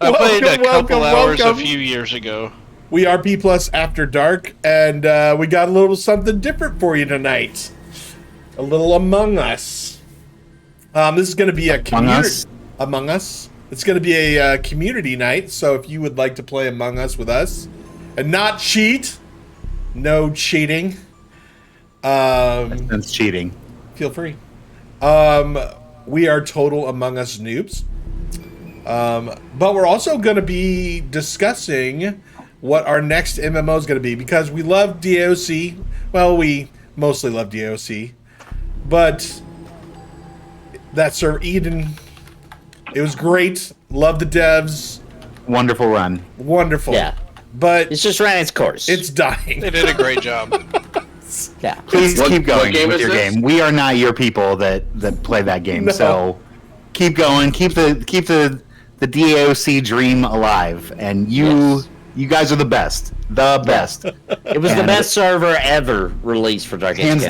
I played a couple hours welcome. a few years ago. We are P Plus After Dark, and we got a little something different for you tonight. A little Among Us. This is going to be a community Among Us. It's going to be a community night. So if you would like to play Among Us with us and not cheat, no cheating. That's cheating. Feel free. We are total Among Us noobs. But we're also going to be discussing what our next MMO is going to be, because we love DOC. Well, we mostly love DOC, but that server Eden, it was great. Love the devs. Wonderful run. Wonderful. Yeah. But it's just ran its course. It's dying. They did a great job. Yeah. Please keep going game with is your this? game. We are not your people that play that game. No. So keep going. Keep the DAOC dream alive. And you guys are the best. The best. It was the best server ever released for Dark Age.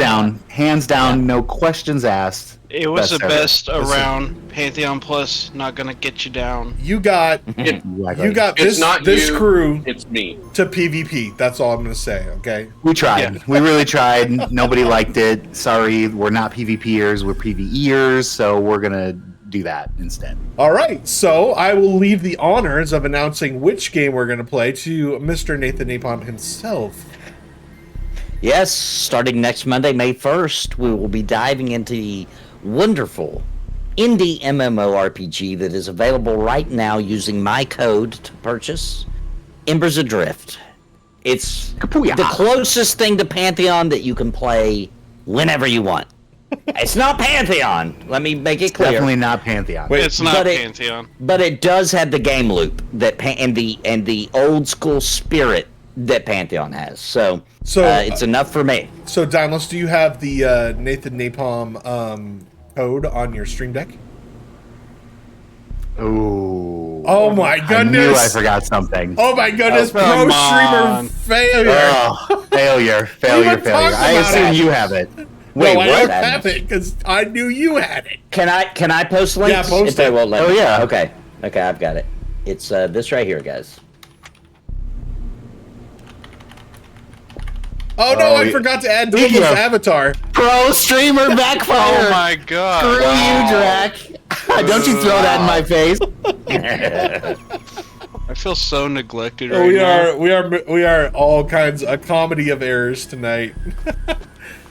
Hands down, no questions asked. It was the server. best around. Pantheon Plus, not gonna get you down. you got Exactly. you got It's not this you, crew it's me. to PvP. That's all I'm going to say, okay? We tried. Yeah. We really tried. Nobody liked it. Sorry, we're not PvPers. We're PvEers, so we're going to do that instead. All right, so I will leave the honors of announcing which game we're going to play to Mr. Nathan Napalm himself. Yes, starting next Monday, May 1st, we will be diving into the wonderful indie MMORPG that is available right now using my code to purchase, Embers Adrift. It's Kapooyah. the closest thing to Pantheon that you can play whenever you want. It's not Pantheon, let me make it clear. Definitely not Pantheon. Wait, It's not but Pantheon. But it does have the game loop that and the old school spirit that Pantheon has. So it's enough for me. So, Dymlos, do you have the Nathan Napalm code on your Stream Deck? Ooh. Oh my I goodness! knew I forgot something. Oh my goodness! Oh, Pro come streamer on. failure. Oh, failure. even talking I about assume it. you have it. Wait, no, I what? don't have it because I knew you had it. Can I post links? Yeah, post if they it. won't let Oh, me? yeah. Okay, I've got it. It's this right here, guys. Oh no, I forgot to add Dymlos' Yeah. avatar. Pro streamer backfire. Oh my god. Screw you, Drac. Don't you throw that in my face. I feel so neglected Oh, right now. we are all kinds a comedy of errors tonight.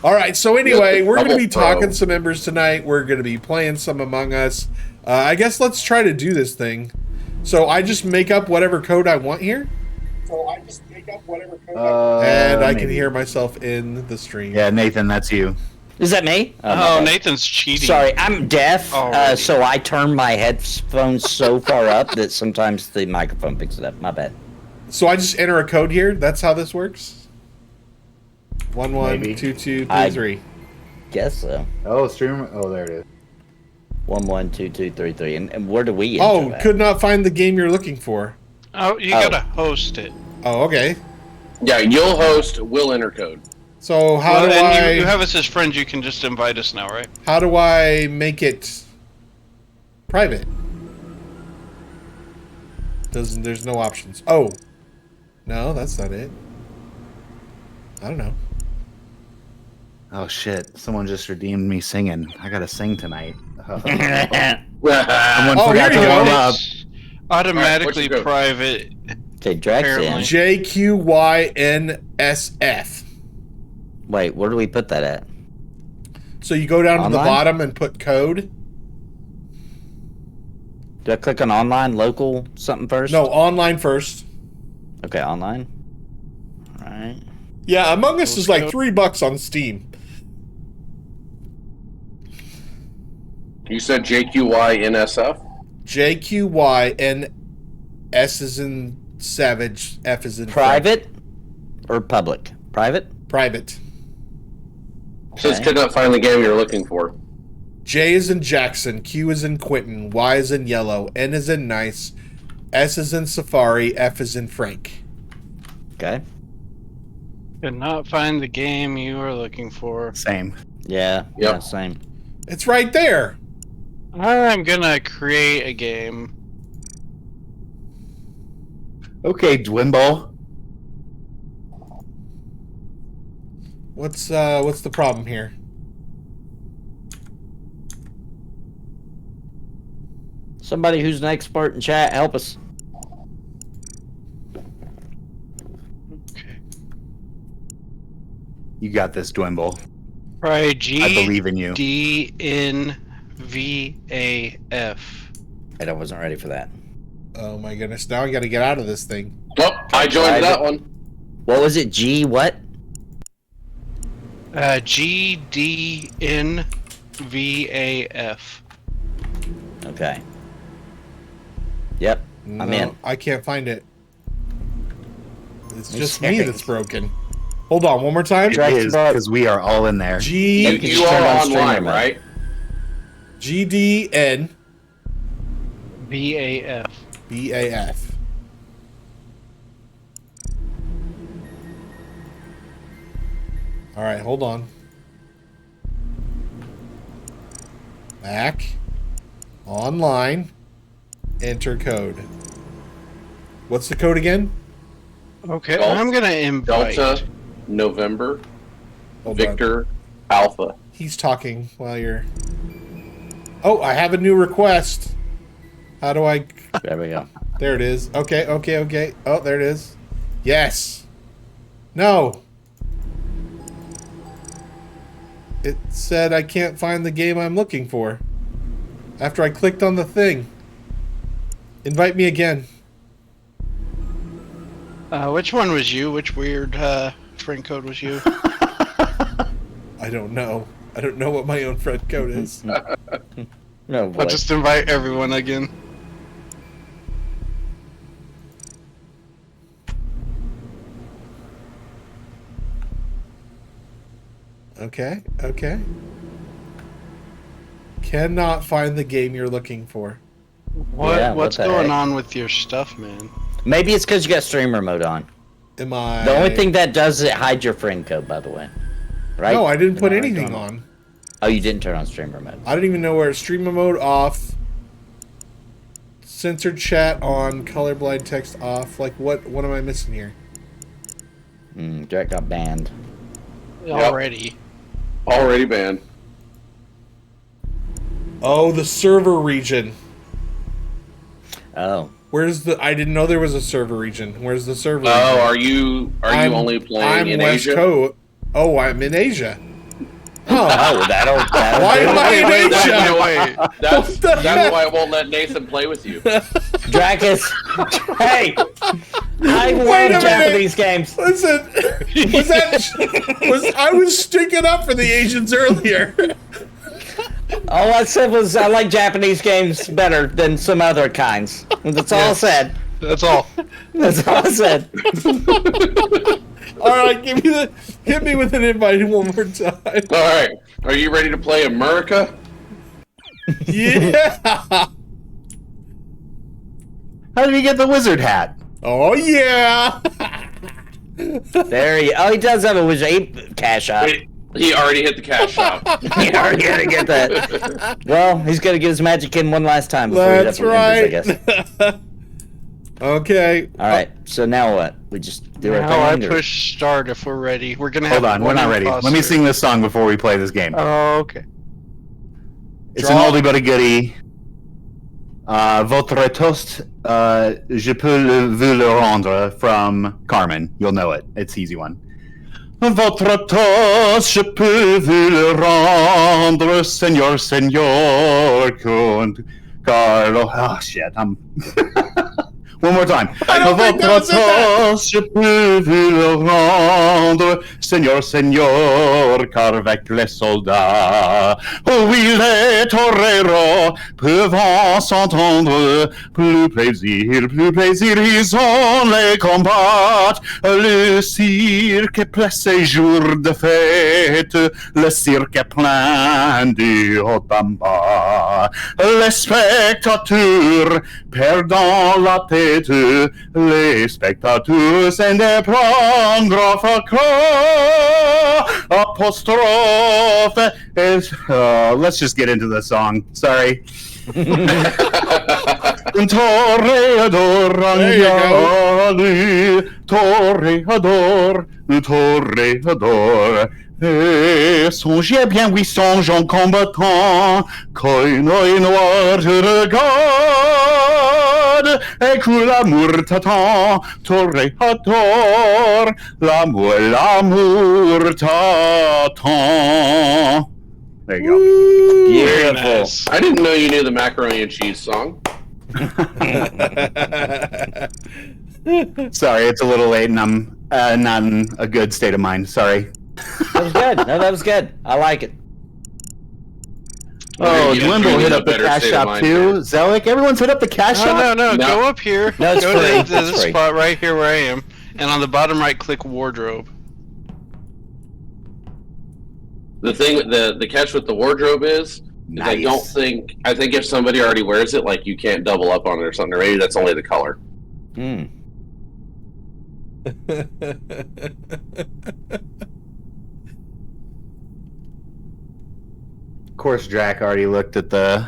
All right, so anyway, we're going to be talking some Embers tonight. We're going to be playing some Among Us. I guess let's try to do this thing. So I just make up whatever code I want here. And I can maybe. hear myself in the stream. Yeah, Nathan, that's you. Is that me? Oh, my bad. Nathan's cheating. Sorry, I'm deaf, Alrighty. so I turn my headphones so far up that sometimes the microphone picks it up. My bad. So I just enter a code here. That's how this works. Maybe. 112233. Guess so. Oh, streamer. Oh, there it is. 112233. And where do we enter Oh, that? could not find the game you're looking for. Oh, you gotta host it. Oh, okay. Yeah, you'll host, we'll enter code. So how do and you I have us as friends. You can just invite us now, right? how do I make it private? There's no options. Oh. No, that's not it. I don't know. Oh shit! Someone just redeemed me singing. I gotta sing tonight. Someone Oh, forgot here to you warm go. up. It's automatically Alright, what's your code? private. Okay, Drax in. Apparently. JQYNSF. Wait, where do we put that at? So you go down to the Online? bottom and put code. Do I click on online, local, something first? No, online first. Okay, online. All right. Yeah, Among Us is like Code. $3 on Steam. You said JQYNSF? JQYNS is in Savage, F is in Private or public? Private? Private. Says Okay. could not find the game you're looking for. J is in Jackson, Q is in Quentin, Y is in Yellow, N is in Nice, S is in Safari, F is in Frank. Okay. Could not find the game you were looking for. Same. Yeah. Yep. Yeah, same. It's right there. I'm gonna create a game. Okay, Dwimble. What's the problem here? Somebody who's an expert in chat, help us. Okay. You got this, Dwimble. Try I believe in you. GDNVAF. I wasn't ready for that. Oh my goodness! Now I got to get out of this thing. Oh, I joined that one. What was it? G what? GDNVAF. Okay. Yep. No, I'm in. I can't find it. It's Me just me too. that's broken. Hold on, one more time. It Drax is, brought- because we are all in there. G You, can you just turn are on streamer online, mode. right? GDN VAF. BAF. All right, hold on. Back. Online. Enter code. What's the code again? Okay, Delta- I'm gonna invite. Delta, November, Hold on. Victor, Alpha. He's talking while you're... Oh, I have a new request. How do I... There we go. There it is. Okay. Oh, there it is. Yes. No. It said I can't find the game I'm looking for. After I clicked on the thing. Invite me again. Which one was you? Which weird friend code was you? I don't know. I don't know what my own friend code is. No boy. I'll just invite everyone again. Okay. Cannot find the game you're looking for. What? Yeah, what What's the going heck? on with your stuff, man? Maybe it's because you got streamer mode on. Am I... The only thing that does is it hides your friend code, by the way. Right? No, I didn't put Am right, anything Donald? on. Oh, you didn't turn on streamer mode. I don't even know where streamer mode off, censored chat on, colorblind text off. Like, what am I missing here? Draq got banned. Already. Already banned. Oh, the server region. Oh. Where's the... I didn't know there was a server region. Where's the server Oh, region? are you only playing I'm in West Asia? Coast. Oh, I'm in Asia. Oh, Oh, that'll why do am it. I in Asia? Wait. That's What the heck? why I won't let Nathan play with you. Dracus. Hey! I Wait a love minute. Japanese games. Listen, I was sticking up for the Asians earlier. All I said was I like Japanese games better than some other kinds. That's all I Yes. said. That's all. That's all I said. All right, hit me with an invite one more time. All right, are you ready to play America? Yeah. How did he get the wizard hat? Oh yeah. There he. Oh, he does have a wizard cash out. Wait, he already hit the cash shop. He already had to get that. Well, he's gonna get his magic in one last time before That's he remembers, I right. guess. Okay. All right. So now what? We just do our Now I thing. or- push start if we're ready. We're gonna Hold have on, we're one not ready. Let me imposter. sing this song before we play this game. Oh, okay. It's Draw. an oldie but a goodie. Votre toast, je peux vous le rendre from Carmen. You'll know it. It's an easy one. Votre toast, je peux vous le rendre, Senor, Carlo. Oh shit, I'm. One more time. I don't think that was it, that. Toast, je peux vous le rendre, Senor, car avec les soldats. Oui, les toreros peuvent s'entendre. Plus plaisir, ils ont les combats. Le cirque est placé jour de fête. Le cirque est plein de haut en bas. Les spectateurs perdant la tête. Les spectateurs s'en prendre apostrophe. Let's just get into the song. Sorry. There Toréador, toréador. Et songez bien, oui, songeons combattant, qu'un œil noir te regarde, et que l'amour t'attend, toréador, l'amour t'attend. There you go. Very Beautiful. nice. I didn't know you knew the macaroni and cheese song. Sorry, it's a little late and I'm not in a good state of mind. Sorry. That was good. No, that was good. I like it. Oh, Yeah, Dwimble really hit a up the better cash state of shop mind, too. man. Zelik, everyone's hit up the cash shop. No, No. go up here. No, it's go free. to the It's free. spot right here where I am, and on the bottom right, click wardrobe. The thing, the catch with the wardrobe is I Nice. don't think. I think if somebody already wears it, like you can't double up on it or something. Or maybe that's only the color. Hmm. Of course, Draq already looked at the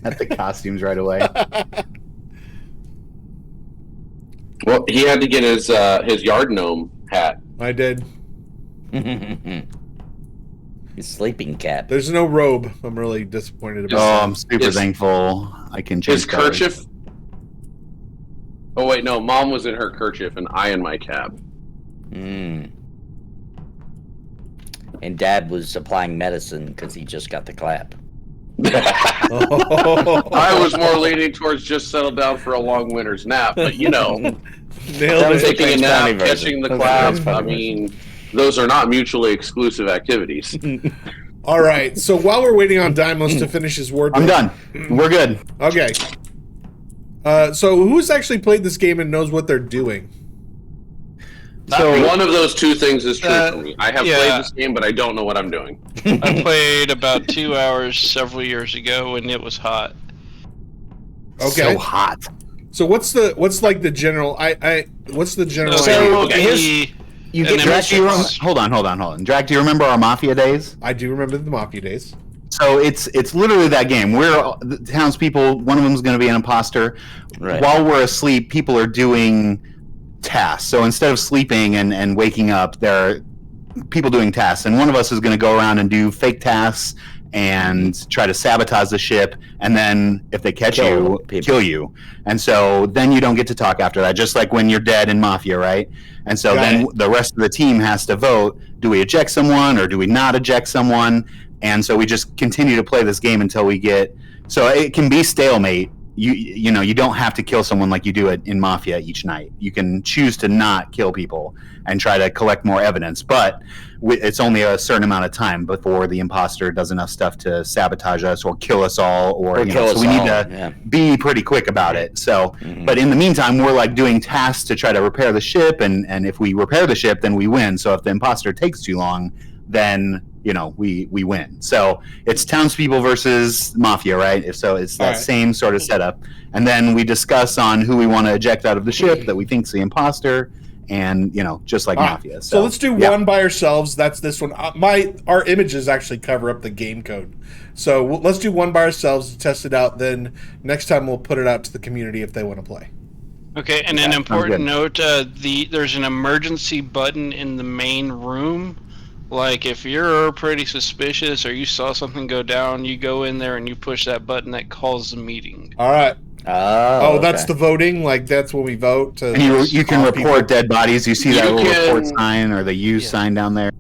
at the costumes right away. Well, he had to get his yard gnome hat. I did. His sleeping cap. There's no robe. I'm really disappointed Oh, about I'm super His- thankful I can change His colors. kerchief. Oh wait, no. Mom was in her kerchief and I in my cab. Hmm. And Dad was applying medicine because he just got the clap. that. Oh. I was more leaning towards just settle down for a long winter's nap, but you know, Nailed That was it. taking a Thanks, nap, Tony version. catching the That was clap. the funny I mean, those are not mutually exclusive activities. All right. So while we're waiting on Dymlos to finish his wardrobe, I'm done. We're good. Okay. So who's actually played this game and knows what they're doing? So One of those two things is true for me. I have yeah. played this game, but I don't know what I'm doing. I played about 2 hours several years ago when it was hot. Okay. so hot. So what's like the general? What's the general? So, idea? okay. here's You And get then Draq, do you it's- hold on. Draq, do you remember our Mafia days? I do remember the Mafia days. So it's literally that game. We're the townspeople. One of them is going to be an imposter. Right. While we're asleep, people are doing tasks. So instead of sleeping and waking up, there are people doing tasks. And one of us is going to go around and do fake tasks and try to sabotage the ship. And then if they catch Kill you, people. kill you. And so then you don't get to talk after that, just like when you're dead in Mafia, right? And so Got then it. the rest of the team has to vote. Do we eject someone or do we not eject someone? And so we just continue to play this game until we get. So it can be stalemate. You know, you don't have to kill someone like you do it in Mafia each night. You can choose to not kill people and try to collect more evidence, but it's only a certain amount of time before the imposter does enough stuff to sabotage us or kill us all, or you kill know, us so we need all, to yeah. be pretty quick about it. So, Mhm. but in the meantime, we're like doing tasks to try to repair the ship, and if we repair the ship, then we win. So if the imposter takes too long, then you know we win. So it's townspeople versus Mafia, right? If so, it's that All right. same sort of setup, and then we discuss on who we want to eject out of the ship that we think's the imposter, and you know, just like All right. Mafia. So let's do yeah. one by ourselves. That's this one. Our images actually cover up the game code. So let's do one by ourselves, test it out. Then next time we'll put it out to the community if they want to play. Okay, and Yeah, an sounds important good. note: there's an emergency button in the main room. Like if you're pretty suspicious or you saw something go down, you go in there and you push that button that calls the meeting. All right. Oh, That's okay. the voting. Like that's when we vote. To And you can call report people. dead bodies. You see that You little report can- sign or the use Yeah. sign down there.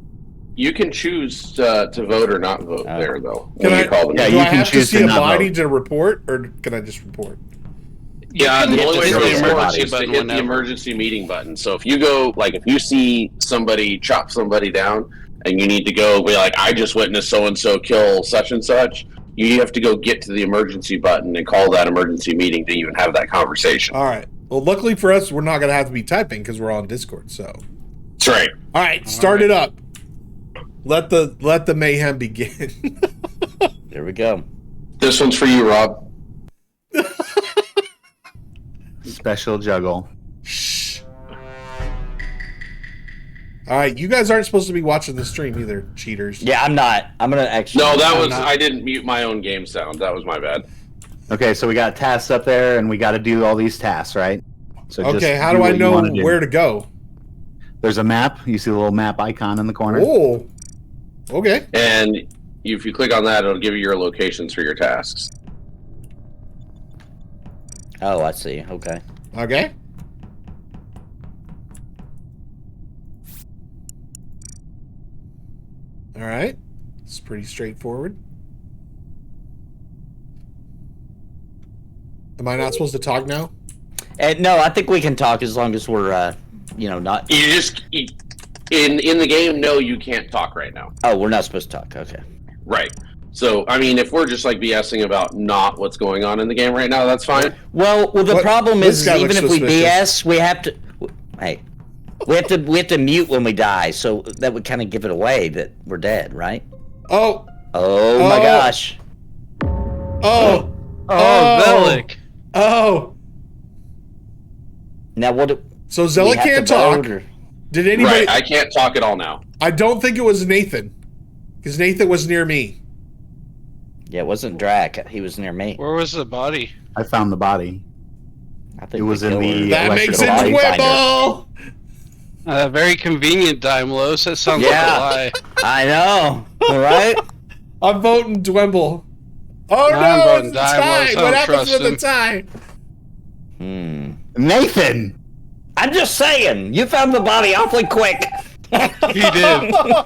You can choose to vote or not vote Oh. there, though. Can When I? you call them. Yeah, do you I can have to choose see to a not body vote. to report, or can I just report? Yeah, You the can only way hit to the report emergency is to button hit the whenever. emergency meeting button. So if you go, like, if you see somebody chop somebody down and you need to go be like, I just witnessed so and so kill such and such, you have to go get to the emergency button and call that emergency meeting to even have that conversation. All right. Well, luckily for us, we're not going to have to be typing because we're on Discord. So, That's right. all right, start it up. Let the mayhem begin. There we go. This one's for you, Rob. Special juggle. Shh. All right, you guys aren't supposed to be watching the stream either, cheaters. Yeah, I'm not. I'm gonna actually. No, that I'm was not- I didn't mute my own game sound. That was my bad. Okay, so we got tasks up there, and we got to do all these tasks, right? So Okay, how do do I what you know wanna do. where to go? There's a map. You see the little map icon in the corner. Oh, okay. And if you click on that, it'll give you your locations for your tasks. Oh, I see. Okay. Okay. All right. It's pretty straightforward. Am I not supposed to talk now? No, I think we can talk as long as we're, not. You just in the game. No, you can't talk right now. Oh, we're not supposed to talk. Okay. Right. So, I mean, if we're just like BSing about not what's going on in the game right now, that's fine. Well, the What? problem This is guy even looks if we suspicious. BS, we have to. Hey, we have to mute when we die, so that would kind of give it away that we're dead, right? Oh, Oh my Oh. gosh! oh, Oh, Velik. oh. Now what? So We Zella have to can't talk. vote, or- Did anybody? Right. I can't talk at all now. I don't think it was Nathan, because Nathan was near me. Yeah, it wasn't Draq. He was near me. Where was the body? I found the body. I think It was we in killed the- her. That electrical makes it body finder. Dwimble. Very convenient, Dymlos. That sounds Yeah. like I know. All right. I'm voting Dwimble. Oh I'm no, voting it's a Dymlos. tie. I What don't happens trust with a tie? Nathan! I'm just saying. You found the body awfully quick. a lie. He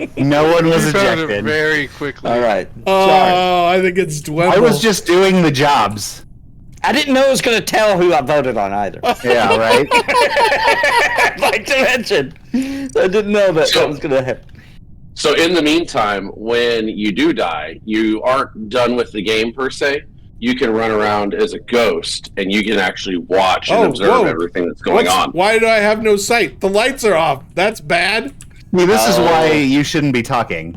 did. No one was He found it ejected. very quickly. All right. Sorry. Oh, I think it's Dwimble. I was just doing the jobs. I didn't know it was going to tell who I voted on either. Yeah, right? Like to mention, I didn't know that was going to happen. So, in the meantime, when you do die, you aren't done with the game per se. You can run around as a ghost, and you can actually watch and Oh, observe whoa. everything that's going on. Why do I have no sight? The lights are off. That's bad. See, this is Oh. why you shouldn't be talking.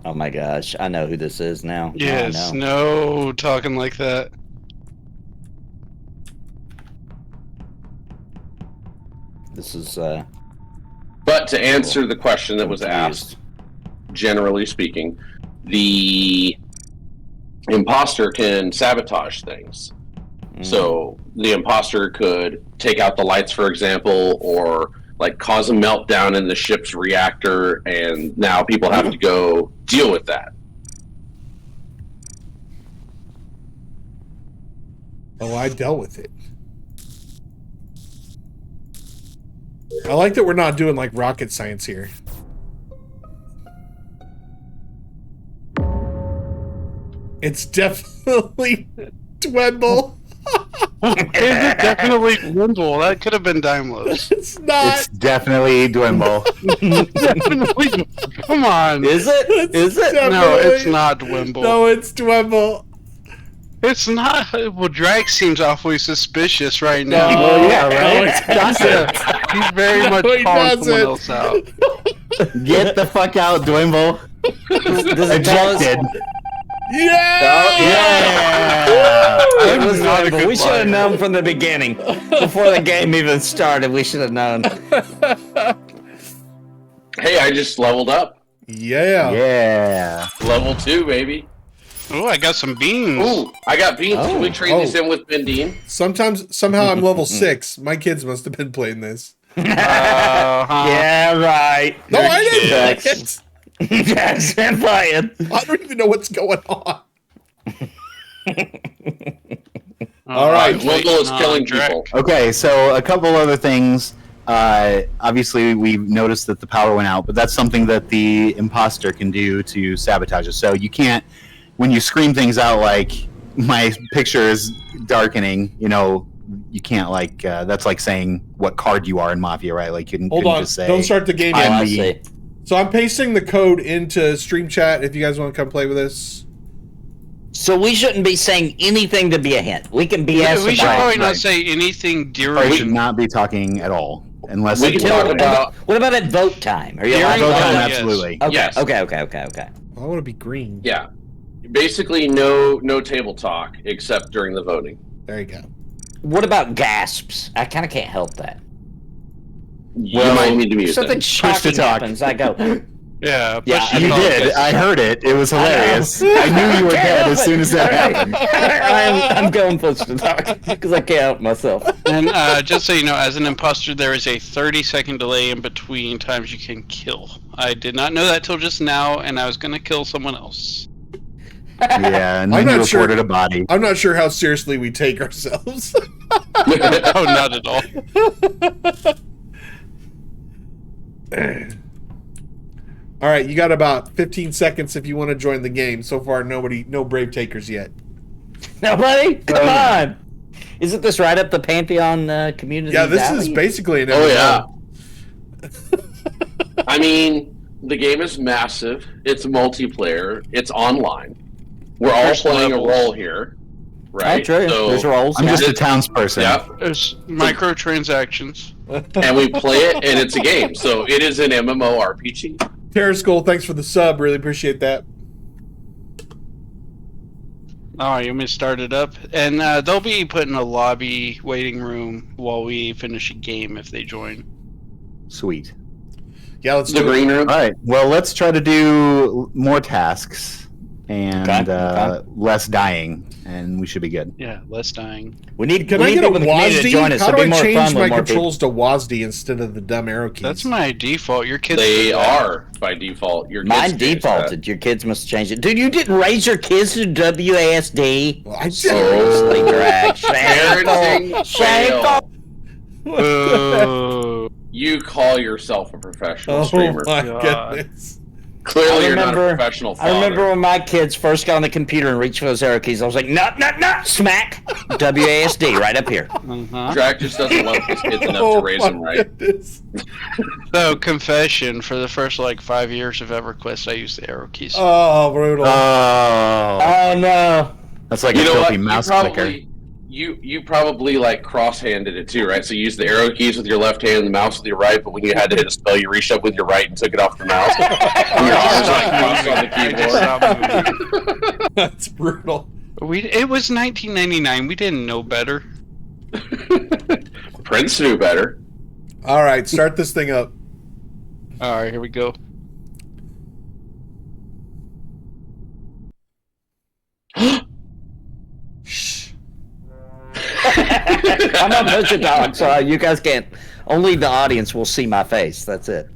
Oh my gosh, I know who this is now. Yes, I know. no talking like that. This is But to answer the question that was asked, generally speaking, the imposter can sabotage things. So the imposter could take out the lights, for example, or like cause a meltdown in the ship's reactor, and now people have to go deal with that. Oh, I dealt with it. I like that we're not doing like rocket science here. It's definitely Dwimble. It's definitely Wimble. That could have been Dymlos. It's not. It's definitely Dwimble. Definitely. Come on. Is it? Is it? No, it's definitely- not Wimble. No, it's Dwimble. It's not. Well, Draq seems awfully suspicious right now. No, yeah, right? no, it's Yeah, he's very much No, he calling someone doesn't. else out. Get the fuck out, Dwimble. Does it tell us? Ejected. Yeah! Yeah! It was not a Dwimble. good We should have liar. known from the beginning. Before the game even started, we should have known. Hey, I just leveled up. Yeah. Yeah. Level 2, baby. Oh, I got some beans. Ooh, I got beans. Can we trade these in with Bendine? Somehow I'm level 6. My kids must have been playing this. Yeah, right. No, I didn't. Jack's- Jack's been playing. I don't even know what's going on. All right, Wimble is killing people. Okay, so a couple other things. Obviously, we noticed that the power went out, but that's something that the imposter can do to sabotage us. So you can't, when you scream things out like, my picture is darkening, you can't that's like saying what card you are in Mafia, right? Like you can Hold couldn't on. just say, Don't start the game Oh, yet. I see. So I'm pasting the code into stream chat if you guys want to come play with us. So we shouldn't be saying anything to be a hint. We can BS We should about probably it. not say anything or we should during. not be talking at all. Unless We can talk about. What about at vote time? Are you allowed During to vote vote time, yes. absolutely. Okay, Yes. okay. I want to be green. Yeah. Basically, no table talk except during the voting. There you go. What about gasps? I kind of can't help that. You might need to mute Something that. shocking talk. happens. I go, Yeah, Yeah, push I the You call, did. guys. I heard it. It was hilarious. I knew you were dead as soon as that happened. I'm going push to talk because I can't help myself. And just so you know, as an imposter, there is a 30-second delay in between times you can kill. I did not know that till just now, and I was going to kill someone else. Yeah, and I'm then you not sure- reported a body. I'm not sure how seriously we take ourselves. Oh, not at all. All right, you got about 15 seconds if you want to join the game. So far, no brave takers yet. Nobody? Come on. Isn't this right up the Pantheon community? Yeah, this valley? is basically an Oh MMO. yeah. I mean, the game is massive. It's multiplayer. It's online. We're all There's playing levels. a role here, right? Oh, true. So, There's roles. I'm yeah. just a townsperson. yeah, There's microtransactions. and we play it, and it's a game. So it is an MMORPG. Terror Skull, thanks for the sub. Really appreciate that. Oh, you want me to start it up? And they'll be put in a lobby waiting room while we finish a game if they join. Sweet. Yeah, let's The do it. green room. All right. Well, let's try to do more tasks and Okay. less dying, and we should be good. Yeah, less dying. We need. Can we I need get a people in the community to join WASD? us. How It'll do be I more change fun my with more controls to WASD instead of the dumb arrow keys? That's my default. Your kids. They do that. are by default. Your kids Mine change that. defaulted. Your kids must change it. Dude, you didn't raise your kids to WASD. Well, I did. Seriously, Draq. Parenting Shameful. fail. Oh. You call yourself a professional Oh streamer. my God. goodness. Clearly, I you're not a remember- professional father. I remember when my kids first got on the computer and reached for those arrow keys. I was like, no, smack, WASD right up here. Uh-huh. Drac just doesn't love his kids enough Oh to raise my them right. goodness. So, confession, for the first, 5 years of EverQuest, I used the arrow keys. Oh, brutal. Oh, Oh no. that's like You a know what? filthy mouse clicker. You probably cross-handed it too, right? So you used the arrow keys with your left hand and the mouse with your right, but when you had to hit a spell, you reached up with your right and took it off the mouse. And your arms crossed on the I just keyboard. stopped moving. That's brutal. It was 1999. We didn't know better. Prince knew better. All right, start this thing up. All right, here we go. Shh. I'm on push a dog, so you guys can't. Only the audience will see my face. That's it.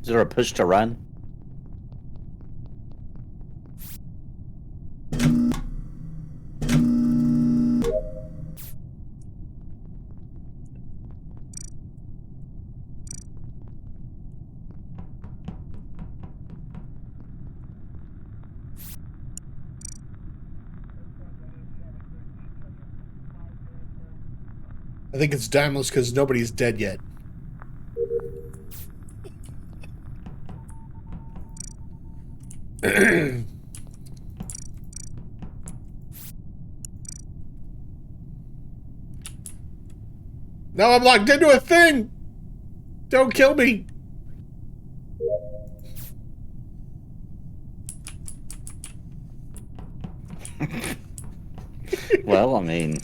Is there a push to run? I think it's Dymlos because nobody's dead yet. No, I'm locked into a thing. Don't kill me. Well, I mean,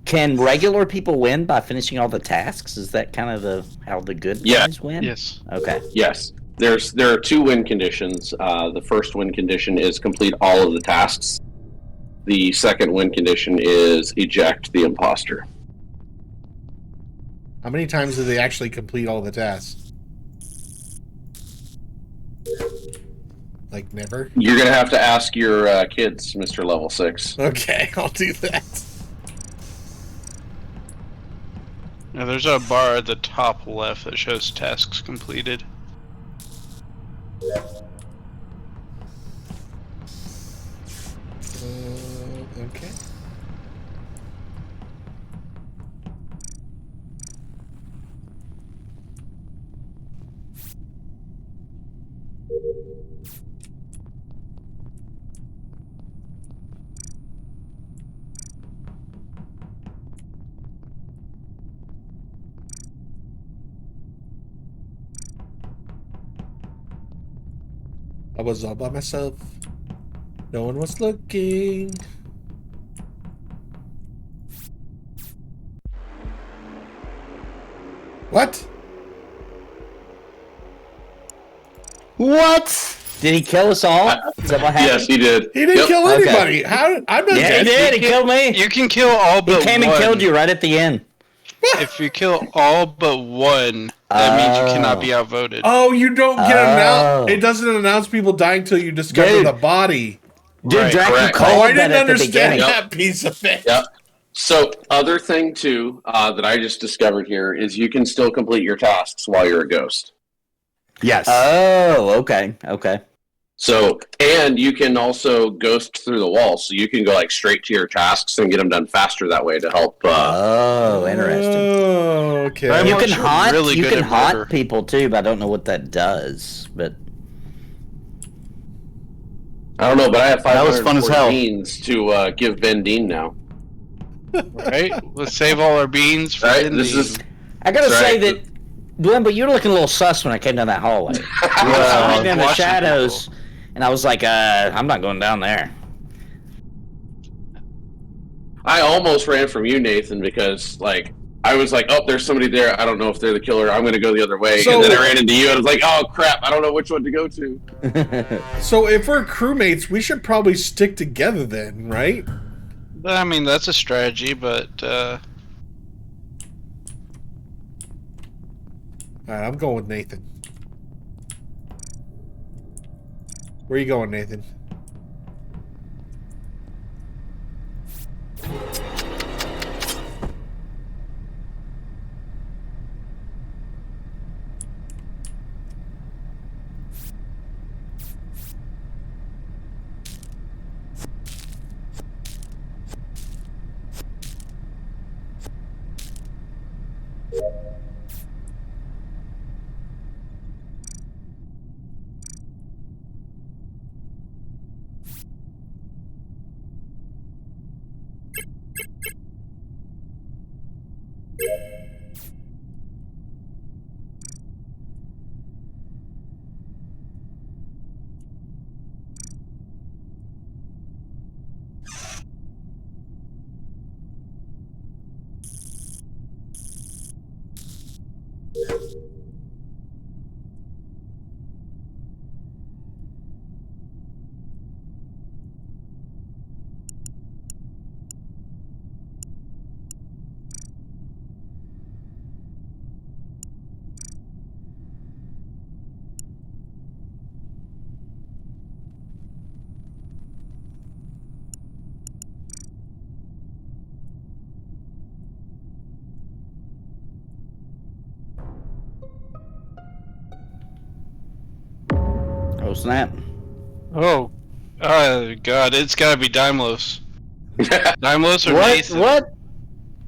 can regular people win by finishing all the tasks? Is that kind of how the good Yeah. guys win? Yes. Okay. Yes. There are two win conditions. The first win condition is complete all of the tasks. The second win condition is eject the imposter. How many times do they actually complete all the tasks? Like never? You're gonna have to ask your kids, Mr. Level 6. Okay, I'll do that. Yeah, there's a bar at the top left that shows tasks completed. Okay. I was all by myself. No one was looking. What? What? Did he kill us all? Is that what happened? Yes, he did. He didn't kill Okay. anybody. How? I'm not Yeah, he dead. did. He killed me. You can kill all but He came one. and killed you right at the end. If you kill all but one, that means you cannot be outvoted. Oh, you don't get Oh. announced. It doesn't announce people dying till you discover Dude. the body. Dude, Right, Draq, you correct. called Oh, I that didn't at the understand beginning. that piece of it. Yep. So, other thing too that I just discovered here is you can still complete your tasks while you're a ghost. Yes. Oh, okay, okay. So, and you can also ghost through the wall, so you can go like straight to your tasks and get them done faster that way to help. Oh, interesting. Oh, okay. I'm You also can haunt. really You good can at haunt murder. people too, but I don't know what that does. But I don't know, but I have That was fun as 540 hell. beans to give Ben Dean now. Right? Let's save all our beans for Right? ending. This is I gotta That's say right. that, Dwimble, you were looking a little sus when I came down that hallway. You were hiding in the watching shadows, and I was like, I'm not going down there. I almost ran from you, Nathan, because like I was like, oh, there's somebody there. I don't know if they're the killer. I'm going to go the other way. So- and then I ran into you, and I was like, oh crap, I don't know which one to go to. So if we're crewmates, we should probably stick together then, right? I mean, that's a strategy, but All right, I'm going with Nathan. Where you going, Nathan? Oh snap! oh god, it's got to be Dymlos. Dymlos or What? Nathan? What?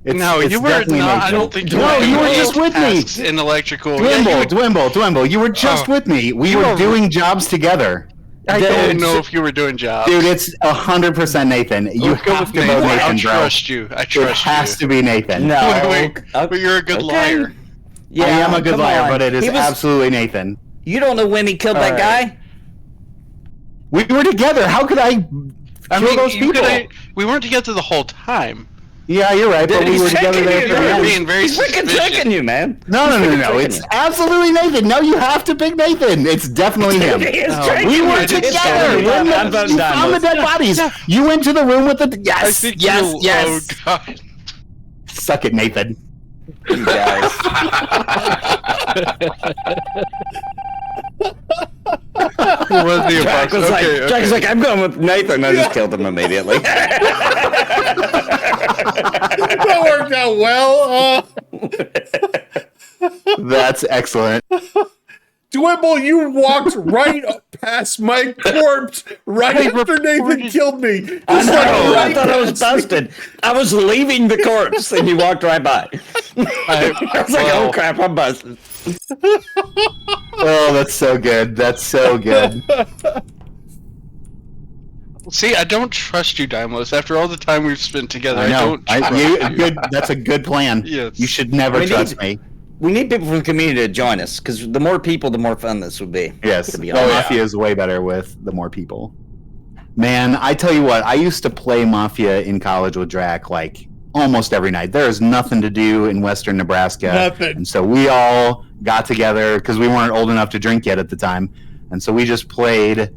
It's, No, it's you were definitely not. I Nathan. don't think No, were you were doing just with me. tasks in electrical. Yeah, you Dwimble. You were just Oh. with me. We You were are- doing jobs together. I Dude, don't know if you were doing jobs. Dude, it's 100% Nathan. You Go have with to vote Nathan. I Nathan, bro. trust you. I It trust has to be Nathan. No, Wait, but you're a good Okay. liar. Yeah, I am a good come liar, on. but it is He was- absolutely Nathan. You don't know when he killed that guy. We were together. How could I kill those you people? we weren't together the whole time. Yeah, you're right, but we He's were together tricking there you, for the You're end. being very He's freaking suspicious. tricking you, man. No. tricking It's you. absolutely Nathan. No, you have to pick Nathan. It's definitely him. He is No, tricking We you. were I didn't together. say When I'm the, voting you found the Dymlos. dead bodies. You went to the room with the I yes, think yes, you, yes. Oh god. Suck it, Nathan. You guys. Who was the Draq was like, okay, Draq was like, I'm going with Nathan. I just killed him immediately. That worked out well. That's excellent. Dwimble, you walked right past my corpse right after Nathan killed me. Just I know. I right thought I was past me. busted. I was leaving the corpse, and you walked right by. I was like, "Oh crap, I'm busted." Oh, that's so good. That's so good. See, I don't trust you, Dymlos. After all the time we've spent together, I know. don't trust you. Good. That's a good plan. Yes. You should never We trust me. We need people from the community to join us, because the more people, the more fun this would be. Yes. To be Oh, honest. Mafia is way better with the more people. Man, I tell you what, I used to play Mafia in college with Draq like almost every night. There is nothing to do in Western Nebraska. Nothing. And so we all got together because we weren't old enough to drink yet at the time. And so we just played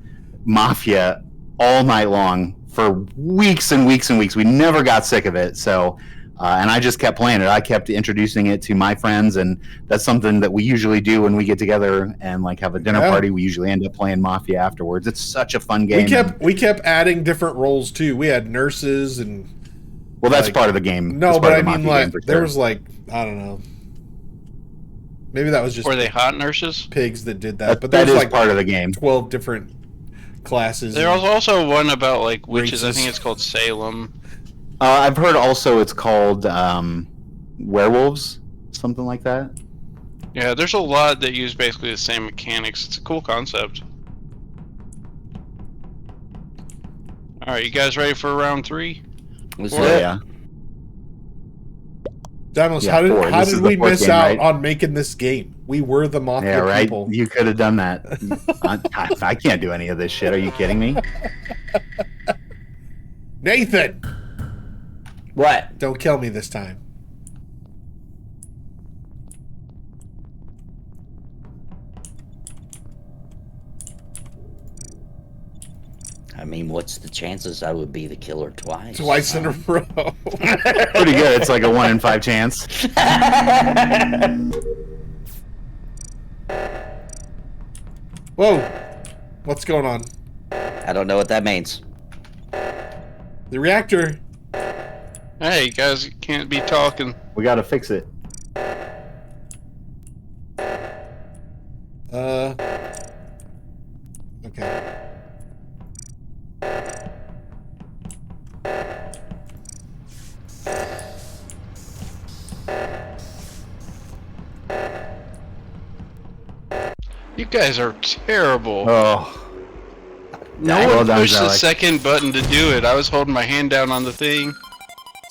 Mafia all night long for weeks and weeks and weeks. We never got sick of it. So, and I just kept playing it. I kept introducing it to my friends, and that's something that we usually do when we get together and like have a dinner party. We usually end up playing Mafia afterwards. It's such a fun game. We kept adding different roles too. We had nurses and. Well, that's like, part of the game. No, That's but part I of the mean, Mafia like game for there sure. was like I don't know. Maybe that was just Were they hot nurses? pigs that did that. But that there's is like part of the game. 12 different classes. There was also one about like witches. I Races. think it's called Salem. I've heard also it's called werewolves, something like that. Yeah, there's a lot that use basically the same mechanics. It's a cool concept. All right, you guys ready for round 3? Let's Oh, do it. yeah. Dymlos, Yeah, how four. did This is we the fourth miss game, out right? on making this game? We were the Mafia Yeah, right. people. You could have done that. I can't do any of this shit. Are you kidding me? Nathan, What? don't kill me this time. I mean, what's the chances I would be the killer twice? Twice in a row. Pretty good. It's like a 1 in 5 chance. Whoa. What's going on? I don't know what that means. The reactor. Hey, you guys can't be talking. We got to fix it. Okay. You guys are terrible. Oh, No well one done, pushed the Alex. second button to do it. I was holding my hand down on the thing.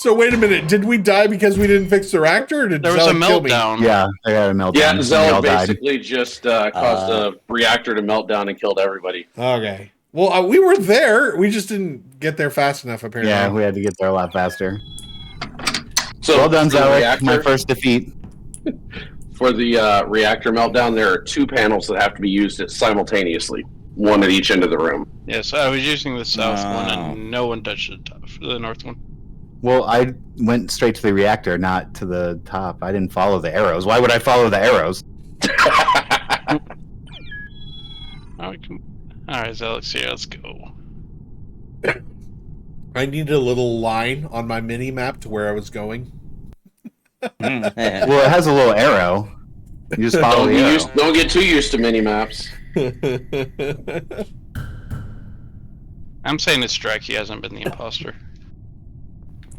So wait a minute. Did we die because we didn't fix the reactor, or did There was a Zelig kill me? meltdown. yeah. I got a meltdown. Yeah, We all Zell died. basically just caused a reactor to melt down and killed everybody. Okay. Well, we were there. We just didn't get there fast enough, apparently. Yeah, we had to get there a lot faster. So Well done, for the Zalek. reactor- My first defeat. For the reactor meltdown, there are 2 panels that have to be used simultaneously, one at each end of the room. Yes, I was using the south one, Wow. and no one touched the north one. Well, I went straight to the reactor, not to the top. I didn't follow the arrows. Why would I follow the arrows? All right, Alex, here, let's go. I needed a little line on my mini map to where I was going. Well, it has a little arrow. You just follow the arrow. Don't get too used to mini maps. I'm saying it's Draq. He hasn't been the imposter.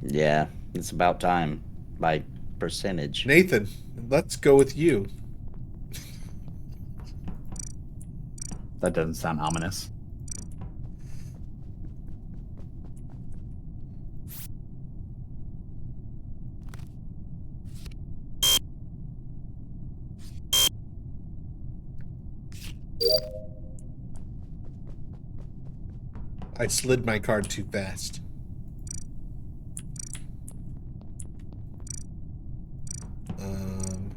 Yeah, it's about time by percentage. Nathan, let's go with you. That doesn't sound ominous. I slid my card too fast.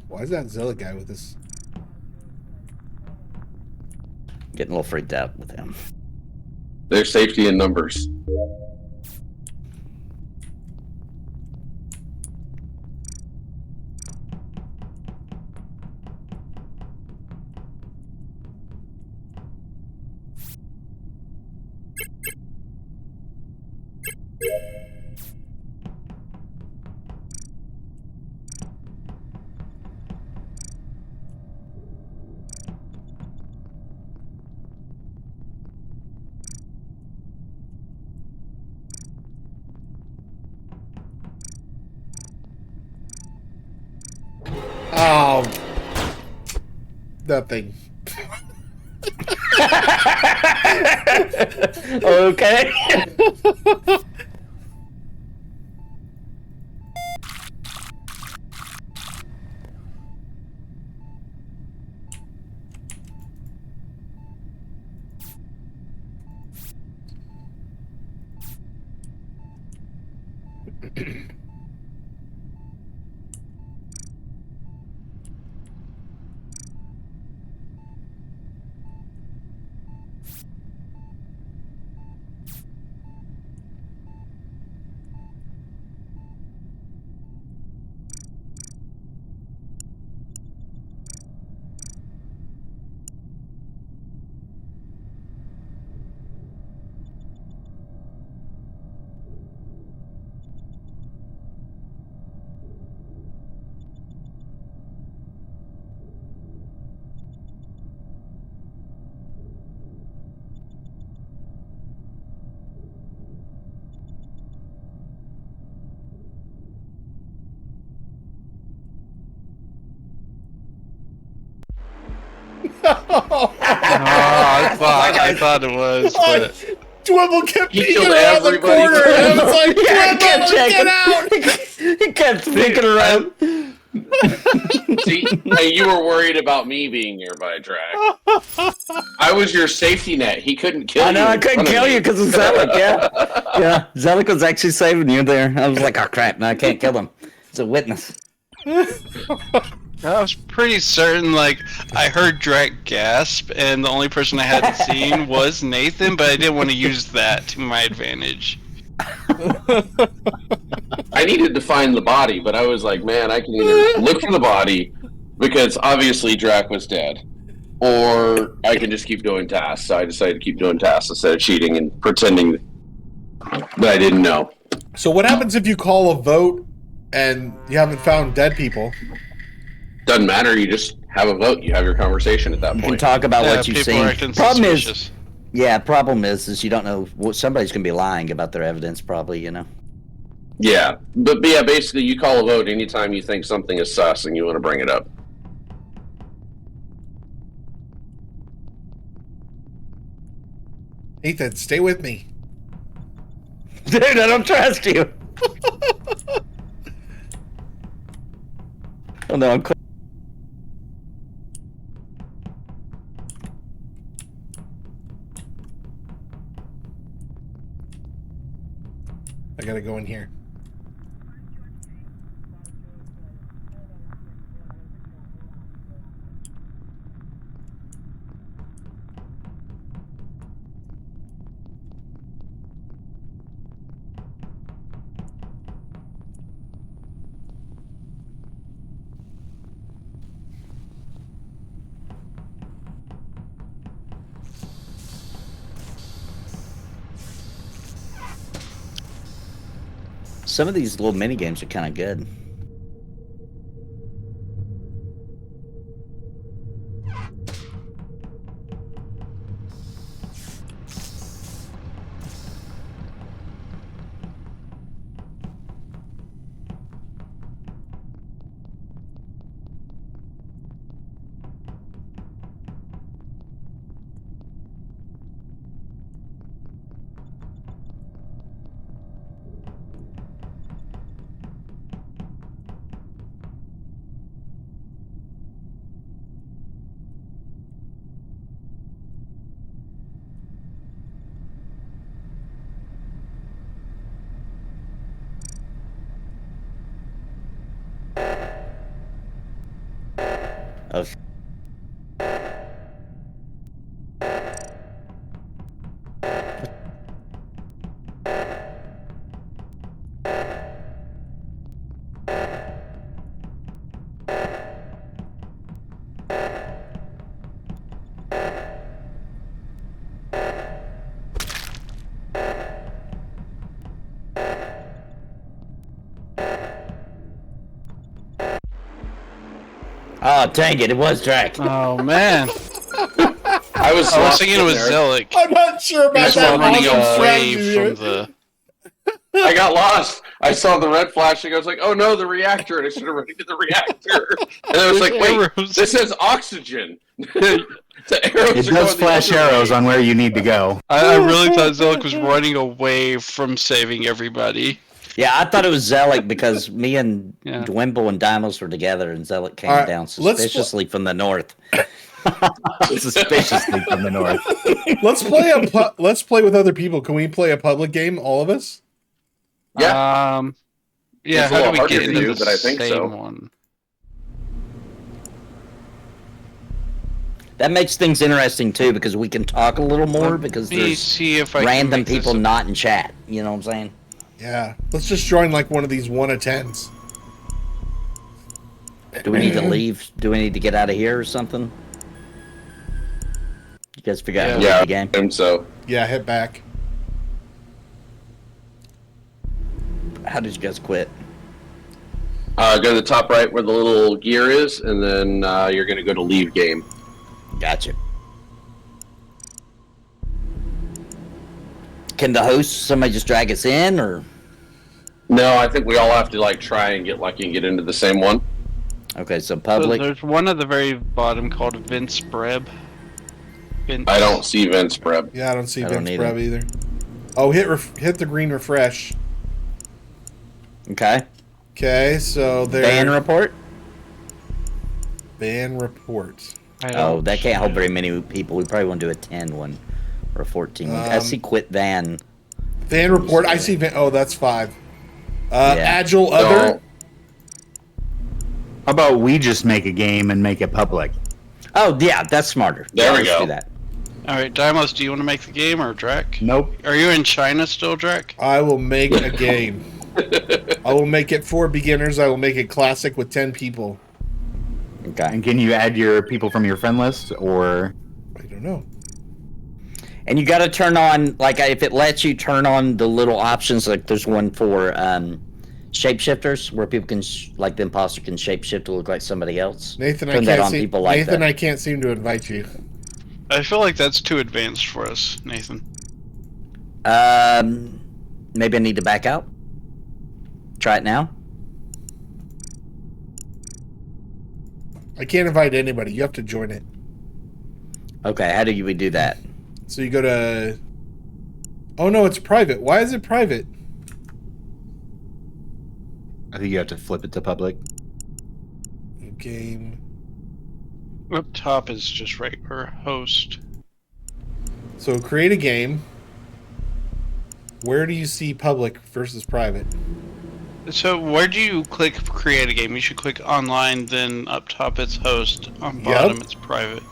Why is that Zilla guy with this? Getting a little freaked out with him. There's safety in numbers. Nothing. Okay. I thought it was, but Dwibble kept He peeking killed around the everybody. corner, and I was like, Yeah, he kept Dwibble, get checking. out! He kept sneaking around. See, hey, you were worried about me being nearby, Draq. I was your safety net. He couldn't kill you. I know, I in couldn't front of kill me. you because of Zelik, yeah. Yeah, Zelik was actually saving you there. I was like, oh crap, no, I can't kill him. It's a witness. I was pretty certain, like, I heard Draq gasp, and the only person I hadn't seen was Nathan, but I didn't want to use that to my advantage. I needed to find the body, but I was like, man, I can either look for the body, because obviously Draq was dead, or I can just keep doing tasks. So I decided to keep doing tasks instead of cheating and pretending that I didn't know. So what happens if you call a vote and you haven't found dead people? Doesn't matter, you just have a vote, you have your conversation at that You can point. talk about what you've people seen. are acting Problem suspicious. is you don't know what somebody's going to be lying about their evidence, probably, you know. Yeah, but yeah, basically you call a vote anytime you think something is sus and you want to bring it up. Ethan, stay with me. Dude, I don't trust you. Oh no, I'm I gotta go in here. Some of these little mini games are kind of good. Of Oh, dang it, it was Draq. Oh, man. I was I was thinking it was Zelik. I'm not sure about Just that running awesome away strategy. from the... I got lost. I saw the red flashing. I was like, "Oh no, the reactor!" And I started running to the reactor. And I was like, "Wait, this says oxygen." The arrows It are does going the flash other arrows way. on where you need to go. I really thought Zelik was running away from saving everybody. Yeah, I thought it was Zelik because me and Yeah. Dwimble and Dymlos were together, and Zelik came All right, down let's suspiciously from the north. Suspiciously from the north. Let's play with other people. Can we play a public game, all of us? Yeah. Yeah. It's a How do little we harder get to into do, the but I think same so. one? That makes things interesting too because we can talk a little more because Let me there's see if I can random make this people a- not in chat. You know what I'm saying? Yeah. Let's just join like one of these 1 of 10s. Do we need to leave? Do we need to get out of here or something? You guys figure out how to Yeah, leave the game? and so Yeah, hit back. How did you guys quit? go to the top right where the little gear is, and then you're going to go to leave game. Gotcha. Can the host, somebody just drag us in, or? No, I think we all have to like try and get lucky and get into the same one. Okay, so So public. there's one at the very bottom called Vince Breb. Vince. I don't see Vince Prep. Yeah, I don't see I don't Vince either. Brev either. Oh, hit the green refresh. Okay. Okay, so there. Ban report? Ban report. I Oh, don't that can't hold see very it. many people. We probably want to do a 10 one or a 14 one. I Um, see quit van. Van report. I see. Oh, that's 5. Yeah. Agile other. No. How about we just make a game and make it public? Oh, yeah, that's smarter. There Yeah, we let's go. do that. All right, Dymlos, do you want to make the game or Draq? Nope. Are you in China still, Draq? I will make a game. I will make it for beginners. I will make it classic with 10 people. Okay. And can you add your people from your friend list, or I don't know. And you got to turn on, like, if it lets you turn on the little options, like there's one for shapeshifters where people can, like the imposter can shapeshift to look like somebody else. Nathan, Turn I that can't on see. people like Nathan, that. I can't seem to invite you. I feel like that's too advanced for us, Nathan. Maybe I need to back out. Try it now. I can't invite anybody. You have to join it. Okay, how do we do that? So you go to. Oh no, it's private. Why is it private? I think you have to flip it to public. Game. Up top is just regular host. So create a game. Where do you see public versus private? So where do you click create a game? You should click online, then up top it's host. On Yep. bottom it's private.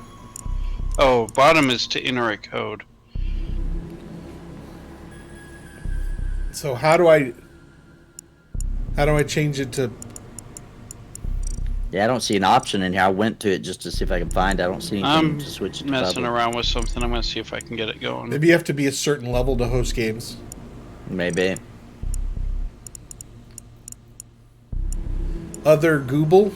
Oh, bottom is to enter a code. So how do I change it to? Yeah, I don't see an option in here. I went to it just to see if I can find it. I don't see anything I'm to switch it to messing public. around with something. I'm gonna see if I can get it going. Maybe you have to be a certain level to host games. Maybe. Other Google.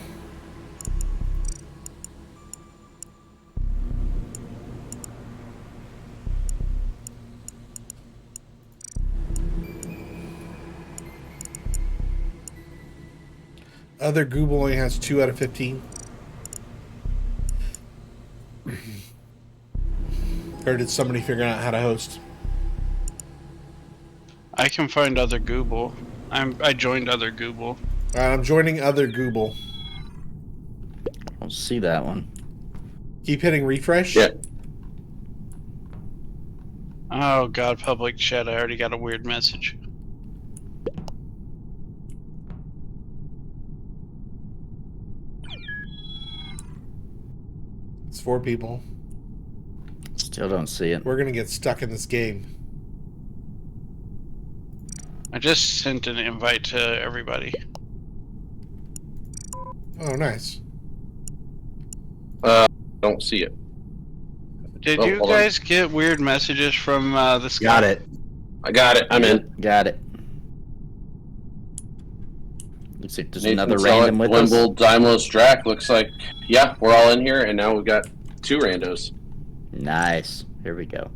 Other Google only has 2 out of 15. Or did somebody figure out how to host? I can find other Google. I joined other Google. I'm joining other Google. I don't see that one. Keep hitting refresh. Yeah. Oh god, public chat. I already got a weird message. It's 4 people. Still don't see it. We're gonna get stuck in this game. I just sent an invite to everybody. Oh, nice. Don't see it. Did Oh, you hold on. guys get weird messages from the Skype? Got it. I got it. I'm in. Got it. Looks like there's Nathan another Selleck, random with us. Wimble, Dymlos, Draq. Looks like, yeah, we're all in here, and now we've got 2 randos. Nice. Here we go.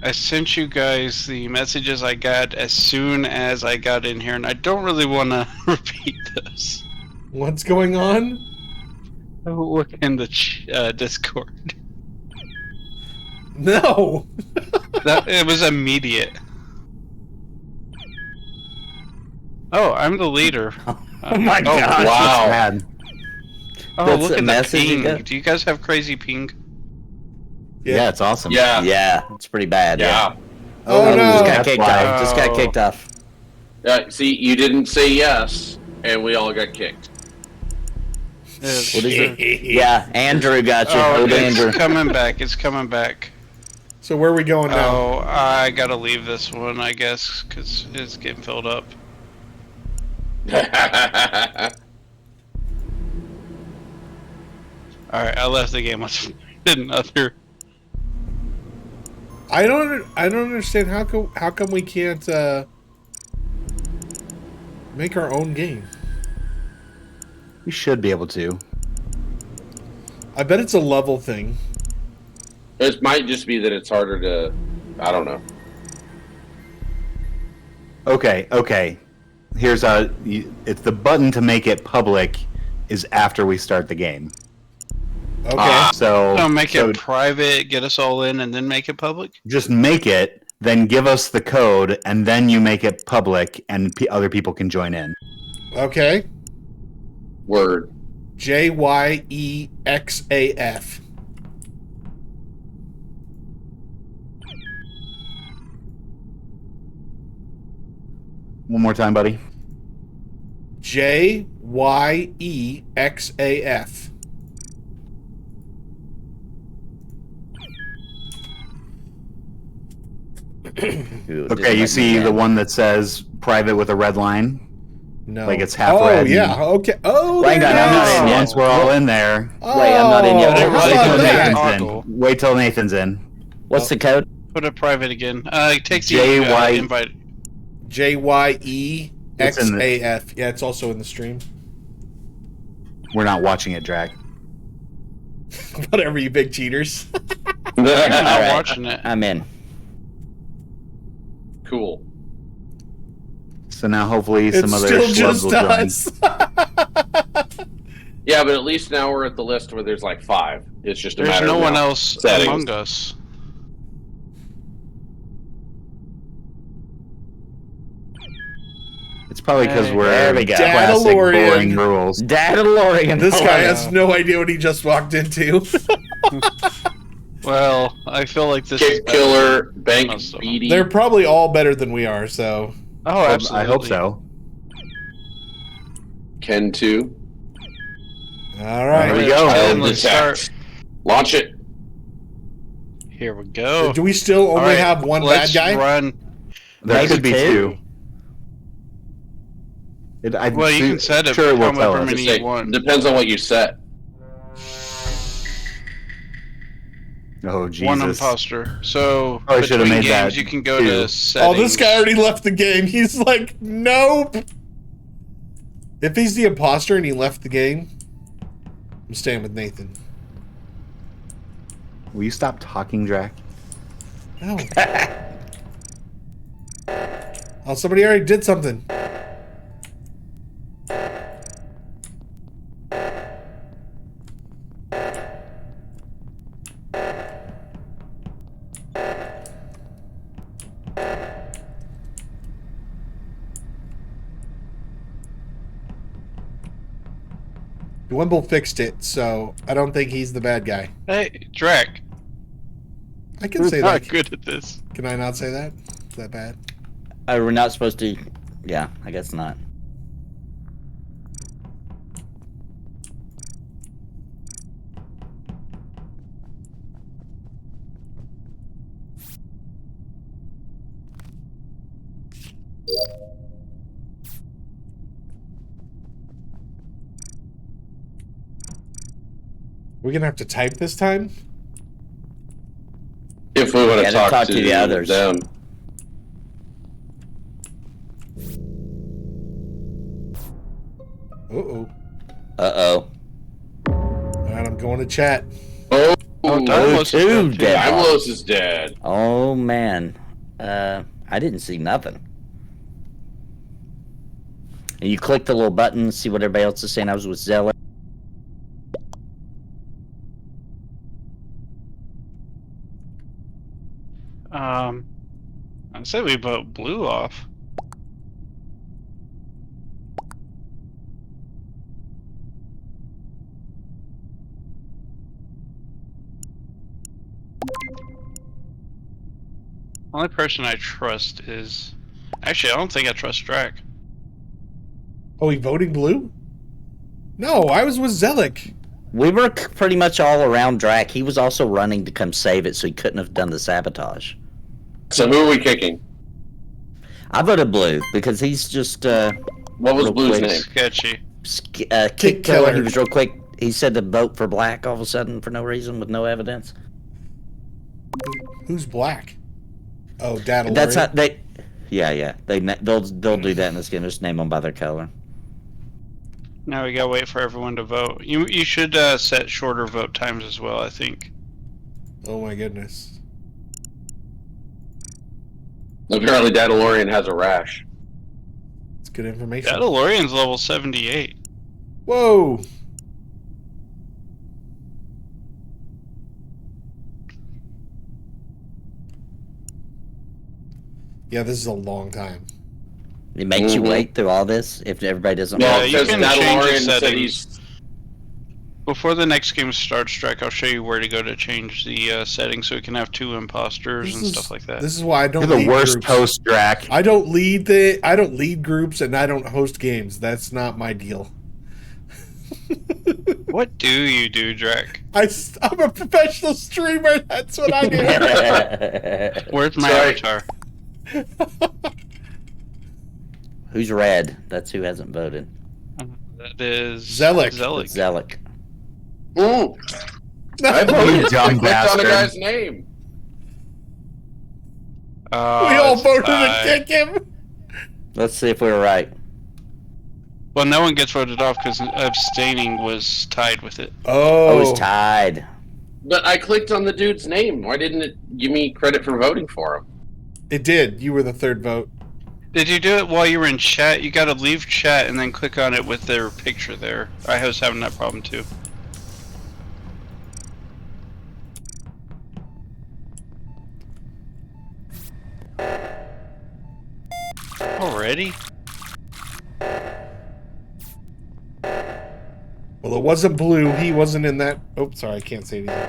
I sent you guys the messages I got as soon as I got in here, and I don't really want to repeat this. What's going on? Look in the Discord. No. It was immediate. Oh, I'm the leader. Oh my god! Wow. Bad. Oh, That's look a at the message you ping. got? Do you guys have crazy ping? Yeah, it's awesome. Yeah. Yeah, it's pretty bad. Yeah. Oh Just no. got That's kicked why. off. Just got kicked off. See, you didn't say yes, and we all got kicked. What is it? Yeah, Andrew got you. Oh, Old it's Andrew. coming back. It's coming back. So where are we going now? Oh, I gotta leave this one, I guess, because it's getting filled up. Alright, I left the game. Let's find another. I don't understand how come we can't make our own game. We should be able to. I bet it's a level thing. It might just be that it's harder to. I don't know. Okay. Here's it's the button to make it public is after we start the game. Okay. So make it private, get us all in, and then make it public? Just make it, then give us the code, and then you make it public, and other people can join in. Okay. Word. JYEXAF. One more time, buddy. JYEXAF. Okay, you see the one that says private with a red line? No. Like it's half oh, red. yeah. Okay. Oh, Hang there on, it I'm not is. in yet. Once we're all in there, Wait, I'm not in yet. Oh, How wait how till about that? Nathan's Toggle. in. Wait till Nathan's in. What's the code? Put it private again. It takes the JY invite. JYEXAF. Yeah, it's also in the stream. We're not watching it, Draq. Whatever, you big cheaters. I'm not Alright. watching it. I'm in. Cool. So now hopefully some It's other still schlubs just will join. us. Yeah, but at least now we're at the list where there's like 5. It's just a There's matter no of one now else settings. among us. It's probably because Hey, we're there we go. classic Dadalorian. boring rules. Data Lorian. This Oh, guy yeah. has no idea what he just walked into. Well, I feel like this is Kick better Killer, than Bank most of them. Beatty. They're probably all better than we are, so. Oh, absolutely. I hope so. Ken 2. All right. There we go. And Child let's Detect. start. Launch it. Here we go. Do we still only All right, have one bad let's guy? Run. There Maybe could be two. 2. Well, you can set it Sure, it will however tell us. many Say, you want. depends on what you set. Oh, Jesus. One imposter. So Probably should've between made games, that you can go two. to settings. Oh, this guy already left the game. He's like, nope. If he's the imposter and he left the game, I'm staying with Nathan. Will you stop talking, Draq? No. Oh, somebody already did something. Wimble fixed it, so I don't think he's the bad guy. Hey, Draq. I can We're say not that. good at this. Can I not say that? Is that bad? We're not supposed to. Yeah, I guess not. We're gonna have to type this time? If we want Yeah, to talk to the others. them. Uh-oh. Uh-oh. Alright, I'm going to chat. Oh, Dymlos is two dead, too. dead. Dymlos is dead. Oh man, I didn't see nothing. And you click the little button and see what everybody else is saying. I was with Zeller. I said we vote blue off. Only person I trust is... Actually, I don't think I trust Draq. Oh, he voting blue? No, I was with Zelik. We were pretty much all around Draq. He was also running to come save it, so he couldn't have done the sabotage. So who are we kicking? I voted blue because he's just What was real Blue's quick. name? Sketchy. Kick killer. killer. He was real quick. He said to vote for black all of a sudden for no reason with no evidence. Who's black? Oh, Dad. That's how they. Yeah. They'll do that in this game. Just name them by their color. Now we gotta wait for everyone to vote. You should set shorter vote times as well, I think. Oh my goodness. Apparently, Dadalorian has a rash. It's good information. Dadalorian's level 78. Whoa. Yeah, this is a long time. It makes you wait through all this if everybody doesn't. Yeah, Well, you because can change the Dadalorian said settings. he's... Before the next game starts, Draq, I'll show you where to go to change the settings so we can have 2 imposters and stuff like that. This is why I don't You're the lead worst groups. host, Draq. I don't lead groups and I don't host games. That's not my deal. What do you do, Draq? I'm a professional streamer. That's what I do. Where's my Sorry. avatar? Who's red? That's who hasn't voted. That is... Zelik. Zelik. I voted. You dumb I clicked on the bastard. guy's name. We all it's voted to tied. kick him. Let's see if we were right. Well, no one gets voted off because abstaining was tied with it. Oh, Oh, it's tied. But I clicked on the dude's name. Why didn't it give me credit for voting for him? it did. You were the third vote. Did you do it while you were in chat? You gotta leave chat and then click on it with their picture there. I was having that problem too. Already? Well, it wasn't blue. He wasn't in that. Oh, sorry. I can't say anything.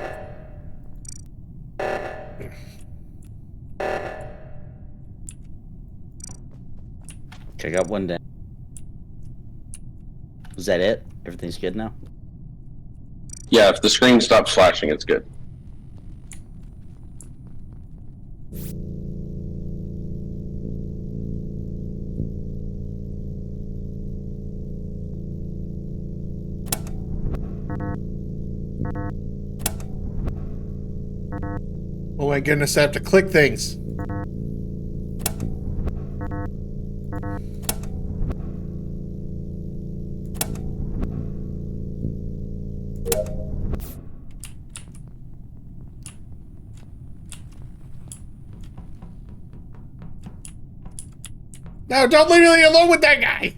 Okay, I got one down. Was that it? Everything's good now? Yeah, if the screen stops flashing, it's good. Oh my goodness. I have to click things. No, don't leave me alone with that guy.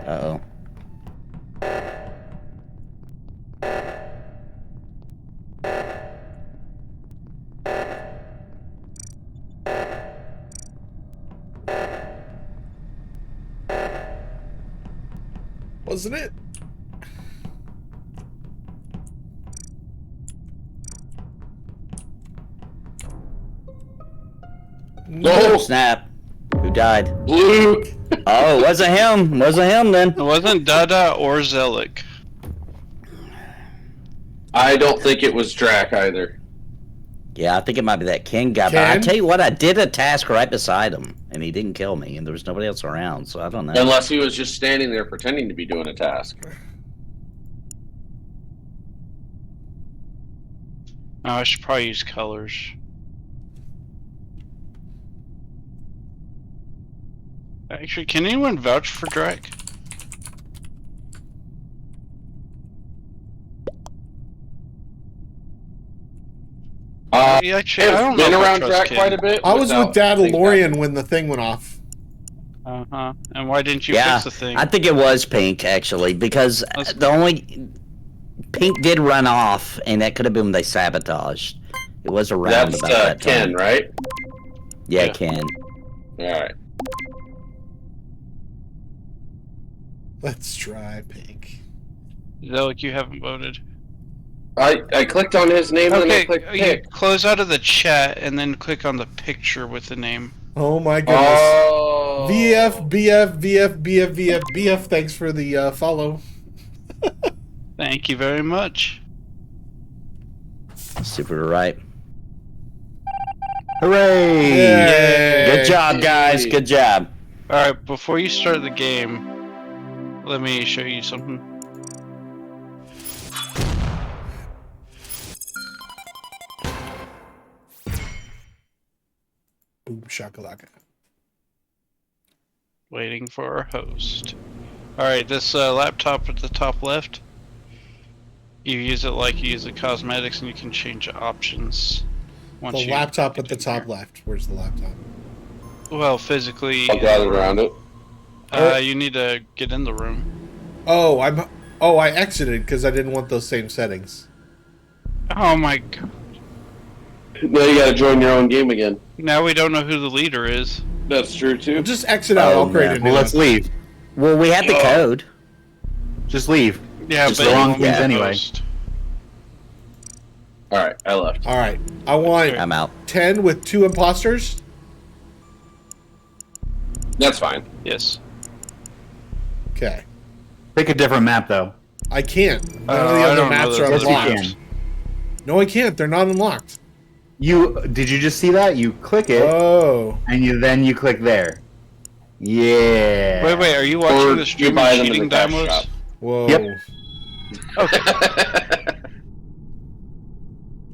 Uh-oh. Wasn't it? No! Snap. Who died? Blue! Oh, it wasn't him. Wasn't him then. It wasn't Dada or Zelik. I don't think it was Draq either. Yeah, I think it might be that Ken guy. But I tell you what, I did a task right beside him, and he didn't kill me, and there was nobody else around, so I don't know. Unless he was just standing there pretending to be doing a task. Oh, I should probably use colors. Actually, can anyone vouch for Draq? Actually, I don't I've know been if I around trust Draq Ken. quite a bit. I was with without things Dadalorian happening. when the thing went off. Uh-huh. And why didn't you Yeah, fix the thing? I think it was Pink, actually, because the only... Pink did run off, and that could have been when they sabotaged. It was around That's about that Ken, time. right? Yeah, Yeah. Ken. Alright. Let's try Pink. Zelik, you haven't voted. I clicked on his name and then I Okay, clicked you pick. close out of the chat and then click on the picture with the name. Oh my goodness. Oh. VF, BF, VF, BF, VF, BF, thanks for the follow. Thank you very much. Super right. Hooray! Yay. Good job, guys. Good job. Alright, before you start the game, let me show you something. Boom shakalaka. Waiting for our host. Alright, this laptop at the top left, you use it like you use the cosmetics and you can change options. Once The you laptop get at the in top here. left. Where's the laptop? Well, physically, I'll gather around it. you need to get in the room. Oh, I exited because I didn't want those same settings. Oh my god. Now you gotta join your own game again. Now we don't know who the leader is. That's true too. Just exit out. Oh, I'll create man. a new Well, one. let's leave. Well, we had the code. Just leave. Yeah, Just but the you wrong won't things be anyway. host. Alright, I left. All right. I want I'm out. 10 with 2 imposters. That's fine. Yes. Okay. Pick a different map, though. I can't. None of the I other don't know maps those are other Yes, you unlocked. maps. can. No, I can't. They're not unlocked. Did you just see that? You click it, Oh. and then you click there. Yeah. Wait, are you watching Or the you stream buy of them in cheating the cash Dymlos? shop. Whoa. Yep.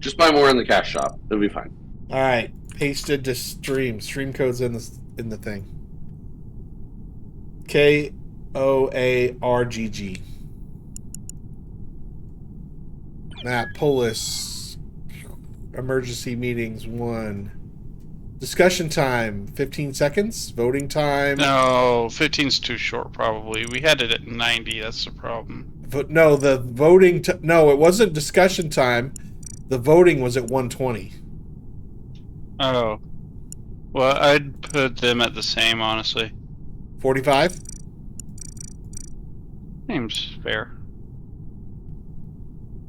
Just buy more in the cash shop. It'll be fine. All right. Pasted to stream. Stream code's in the thing. KOARGG. Map Polis. Emergency meetings 1. Discussion time 15 seconds. Voting time. No, 15's too short probably. We had it at 90, that's the problem. No, the voting. No, it wasn't discussion time. The voting was at 1:20. Oh. Well, I'd put them at the same, honestly. 45. Seems fair.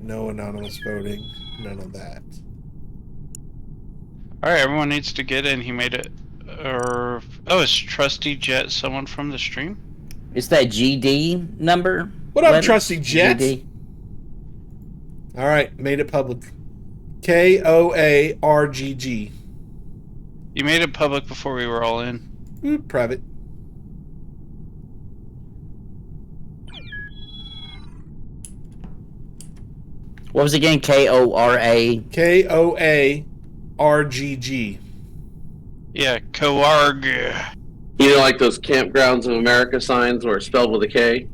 No anonymous voting. None of that. Alright, everyone needs to get in. He made it. Oh, is Trusty Jet someone from the stream? It's that GD number. What up, Letter? Trusty Jet? GD. All right, made it public. KOARGG. You made it public before we were all in. Private. What was it again? KORA. KOARGG. Yeah, Coarg. You know, like those Campgrounds of America signs where it's spelled with a K?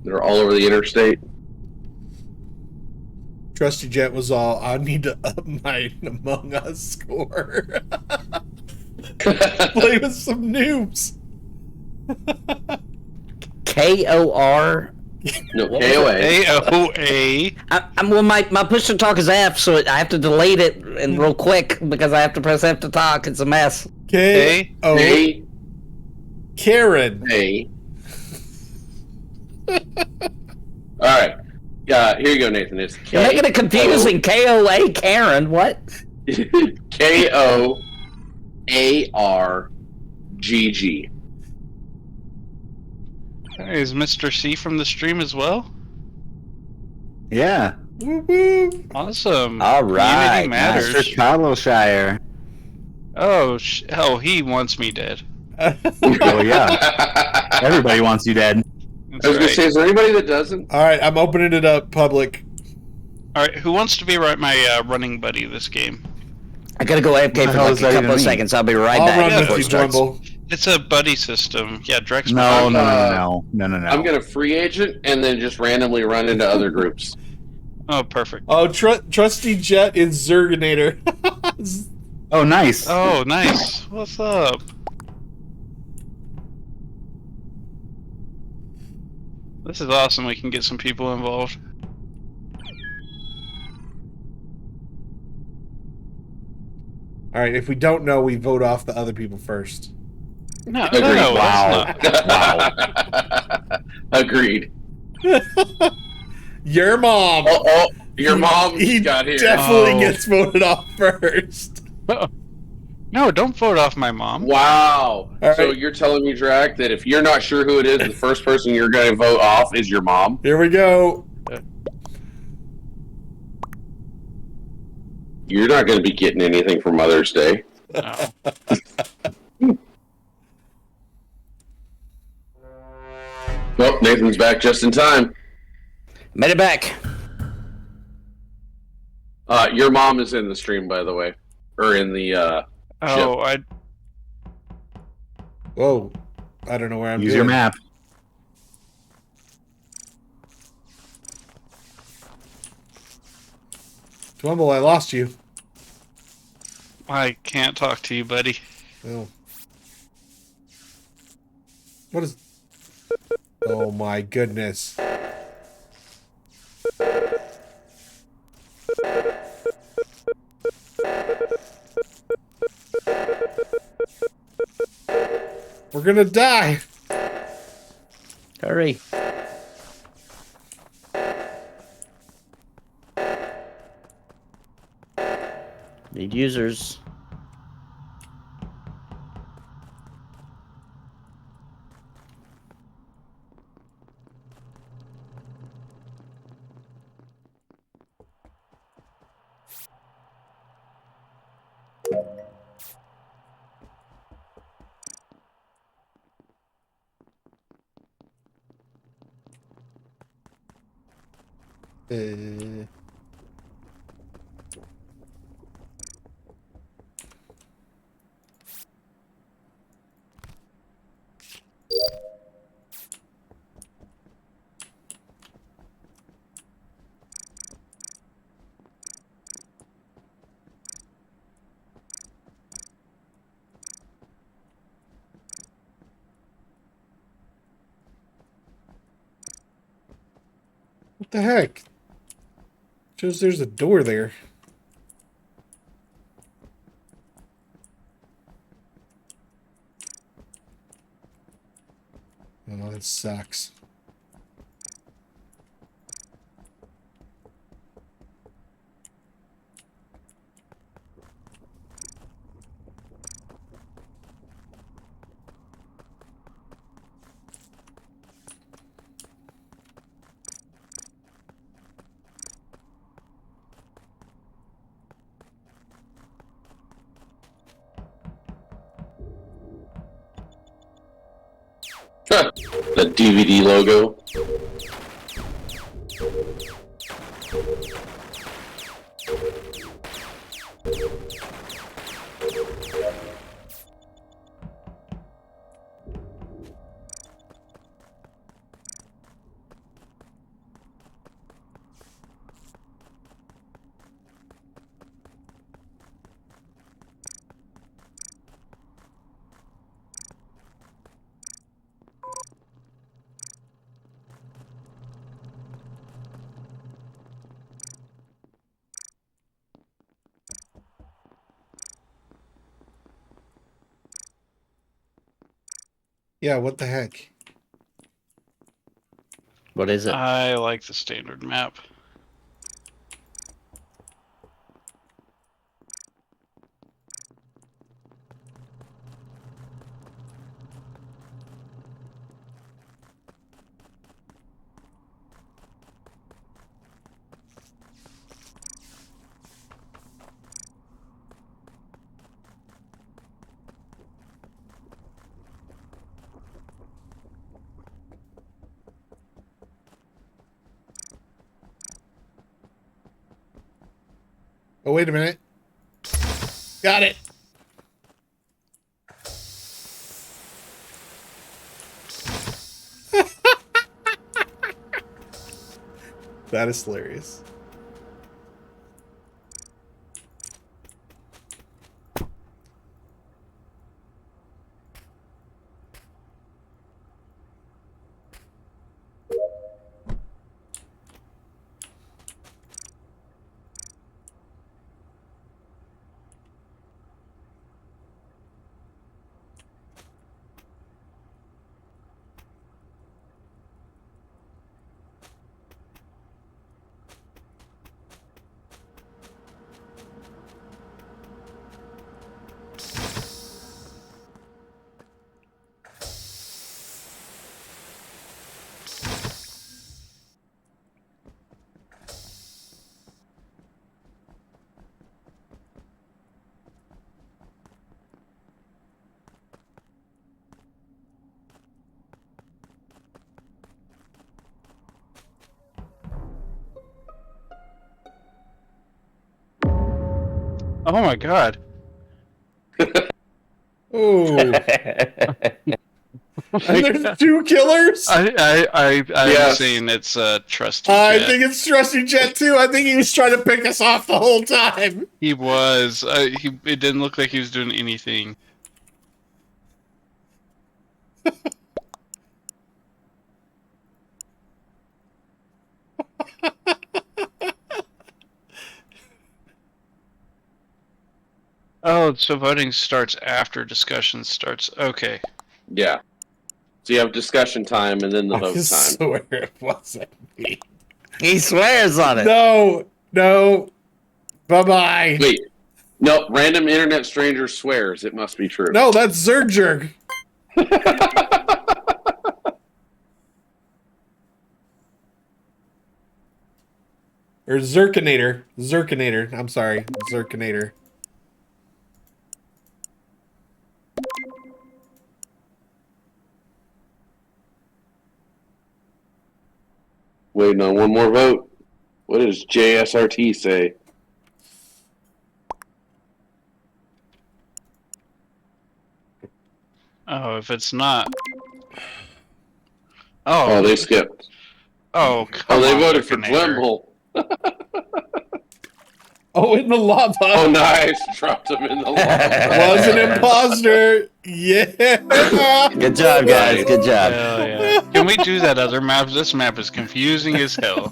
They're all over the interstate. Trusty Jet was all, I need to up my Among Us score. Play with some noobs. KOR. No, What was KOA. AOA. Well, my push to talk is F, so I have to delete it and real quick because I have to press F to talk. It's a mess. KO. A. Karen. A. Alright. Here you go, Nathan. It's You're making it confusing. KOA Karen. What? KOARGG. Is Mr. C from the stream as well? Yeah. Woo woo. Awesome. All right, Community matters. Mr. Cottleshire. Oh, he wants me dead. Oh, yeah. Everybody wants you dead. That's I was gonna right. say, is there anybody that doesn't? All right, I'm opening it up public. All right, who wants to be my running buddy this game? I gotta go AFK What the for hell like does a that couple even of mean? seconds. I'll be right I'll back run before with it you, starts. Dwimble. It's a buddy system. Yeah, Draq's No, my no. I'm gonna free agent and then just randomly run into other groups. Oh, perfect. Oh, Trusty Jet is Zerginator. Oh, nice. Oh, nice. What's up? This is awesome. We can get some people involved. All right, if we don't know, we vote off the other people first. No, Agreed. no, Wow. that's not. Agreed. Your mom. Oh, your He- mom he got here. definitely Oh. gets voted off first. No, don't vote off my mom. Wow. All So right. you're telling me, Draq, that if you're not sure who it is, the first person you're going to vote off is your mom? Here we go. You're not going to be getting anything for Mother's Day. No. Well, Nathan's back just in time. Made it back. Your mom is in the stream, by the way. Or in the, Oh, I. Whoa. I don't know where I'm Use doing. your map. Dwimble, I lost you. I can't talk to you, buddy. Oh. What is... Oh my goodness. We're gonna die. Hurry. Need users. Uh, what the heck? Shows there's a door there. Oh, that sucks. the DVD logo. Yeah, what the heck? What is it? I like the standard map. Oh, wait a minute. Got it. That is hilarious. Oh my god. Oh. And there's two killers? I'm Yes. saying it's Trusty I Jet. think it's Trusty Jet too. I think he was trying to pick us off the whole time. He was. It didn't look like he was doing anything. Oh, so voting starts after discussion starts. Okay. Yeah. So you have discussion time and then the I vote time. swear it wasn't me. He swears on it. No. Bye-bye. Wait. No, random internet stranger swears. It must be true. No, that's Zerjerg. Or Zerkinator. Zerkinator. I'm sorry. Zerkinator. Waiting on one more vote. What does JSRT say? Oh, if it's not. Oh, Oh, they skipped. oh, Oh, come they on, voted for Akinator. Glenville. Oh, in the lava. Oh, nice. Dropped him in the lava. Was an imposter. Yeah. Good job, guys. Good job. Hell yeah. Can we do that other map? This map is confusing as hell.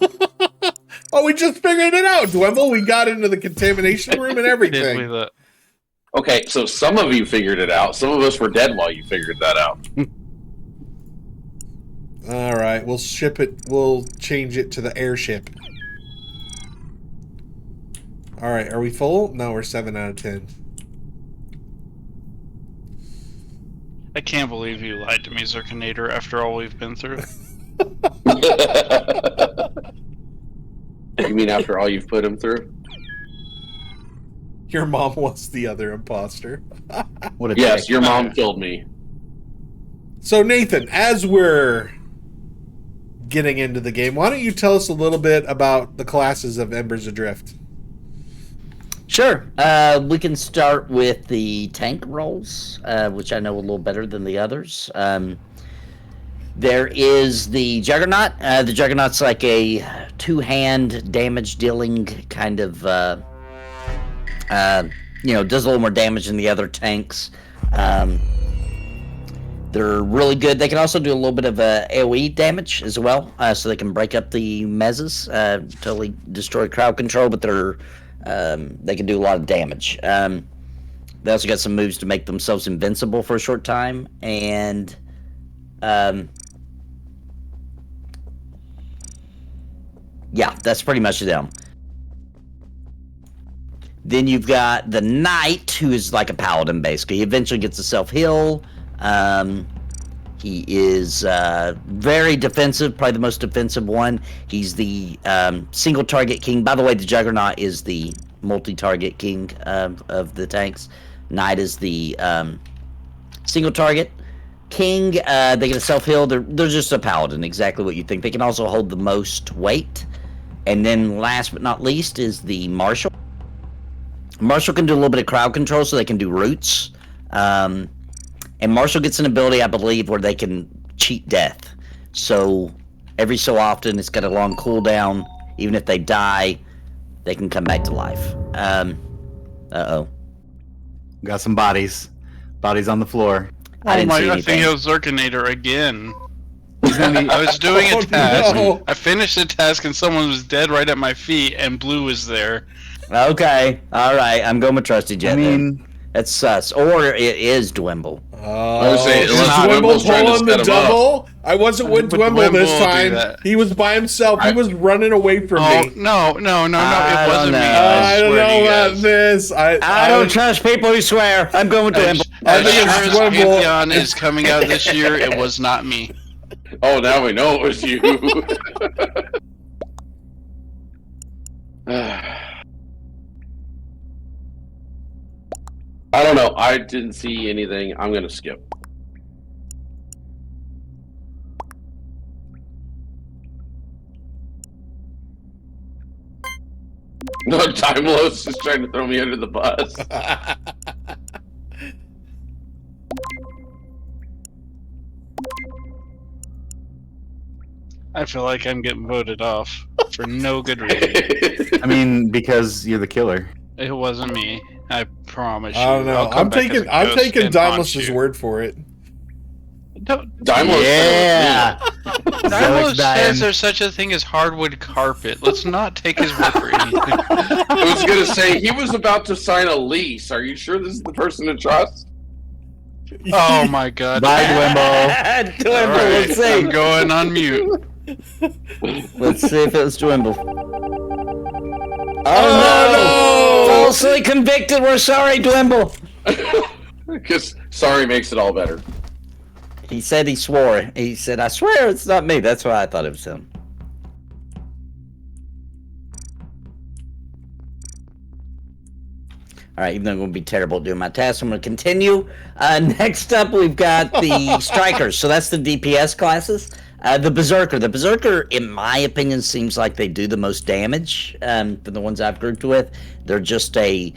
Oh, we just figured it out, Dwimble. We got into the contamination room and Did we everything. the- Okay, so some of you figured it out. Some of us were dead while you figured that out. All right, we'll ship it. We'll change it to the airship. All right, are we full? No, we're 7 out of 10. I can't believe you lied to me, Zerkinator, after all we've been through. You mean after all you've put him through? Your mom was the other imposter. What a Yes, dick. your mom killed me. So, Nathan, as we're getting into the game, why don't you tell us a little bit about the classes of Embers Adrift? Sure. We can start with the tank roles, which I know a little better than the others. There is the Juggernaut. The Juggernaut's like a two-hand damage-dealing kind of, does a little more damage than the other tanks. They're really good. They can also do a little bit of AoE damage as well, so they can break up the mezzas, totally destroy crowd control, but they can do a lot of damage. They also got some moves to make themselves invincible for a short time, and yeah, that's pretty much them. Then you've got the Knight, who is like a paladin, basically. He eventually gets a self-heal. He is very defensive, probably the most defensive one. He's the single-target king. By the way, the Juggernaut is the multi-target king of the tanks. Knight is the single-target king. They get a self-heal. They're just a paladin, exactly what you think. They can also hold the most weight. And then last but not least is the Marshal. Marshall can do a little bit of crowd control, so they can do roots. And Marshall gets an ability, I believe, where they can cheat death. So every so often, it's got a long cooldown. Even if they die, they can come back to life. Uh-oh. Got some bodies. Bodies on the floor. I didn't see I anything. think it was Zerkinator again. I was doing a task. no. I finished the task and someone was dead right at my feet and Blue was there. Okay, all right. I'm going with Trusty Jet. I mean, that's sus. Or it is Dwimble. I would say, is unless Dwimble Dwimble's trying to pulling the set him double? I wasn't with But Dwimble this Dwimble will do time. that. He was by himself. He was running away from Oh, me. no, I it wasn't don't me. know. I don't swear to know you about guys. this. I don't trust people who swear. I'm going with Dwimble. I think As it's sure as Dwimble. Pantheon is coming out this year, it was not me. Oh, now we know it was you. I don't know. I didn't see anything. I'm gonna skip. No, Dymlos is trying to throw me under the bus. I feel like I'm getting voted off for no good reason. I mean, because you're the killer. It wasn't me. I promise you. I don't know. I'll come I'm back as taking a ghost and haunt Dymlos' you. word for it. Dymlos Yeah. Dymlos Dying. says there's such a thing as hardwood carpet. Let's not take his word for anything. I was gonna say he was about to sign a lease. Are you sure this is the person to trust? Oh my god. Bye, Dwimble. Dwimble, All right, let's see. I'm going on mute. Let's see if it was Dwimble. Oh, Oh, no! Falsely convicted. We're sorry, Dwimble. Because sorry makes it all better. He said he swore. He said, I swear it's not me. That's why I thought it was him. All right, even though I'm going to be terrible at doing my task, I'm going to continue. Next up, we've got the Strikers. So that's the DPS classes. The Berserker. The Berserker, in my opinion, seems like they do the most damage for the ones I've grouped with. They're just they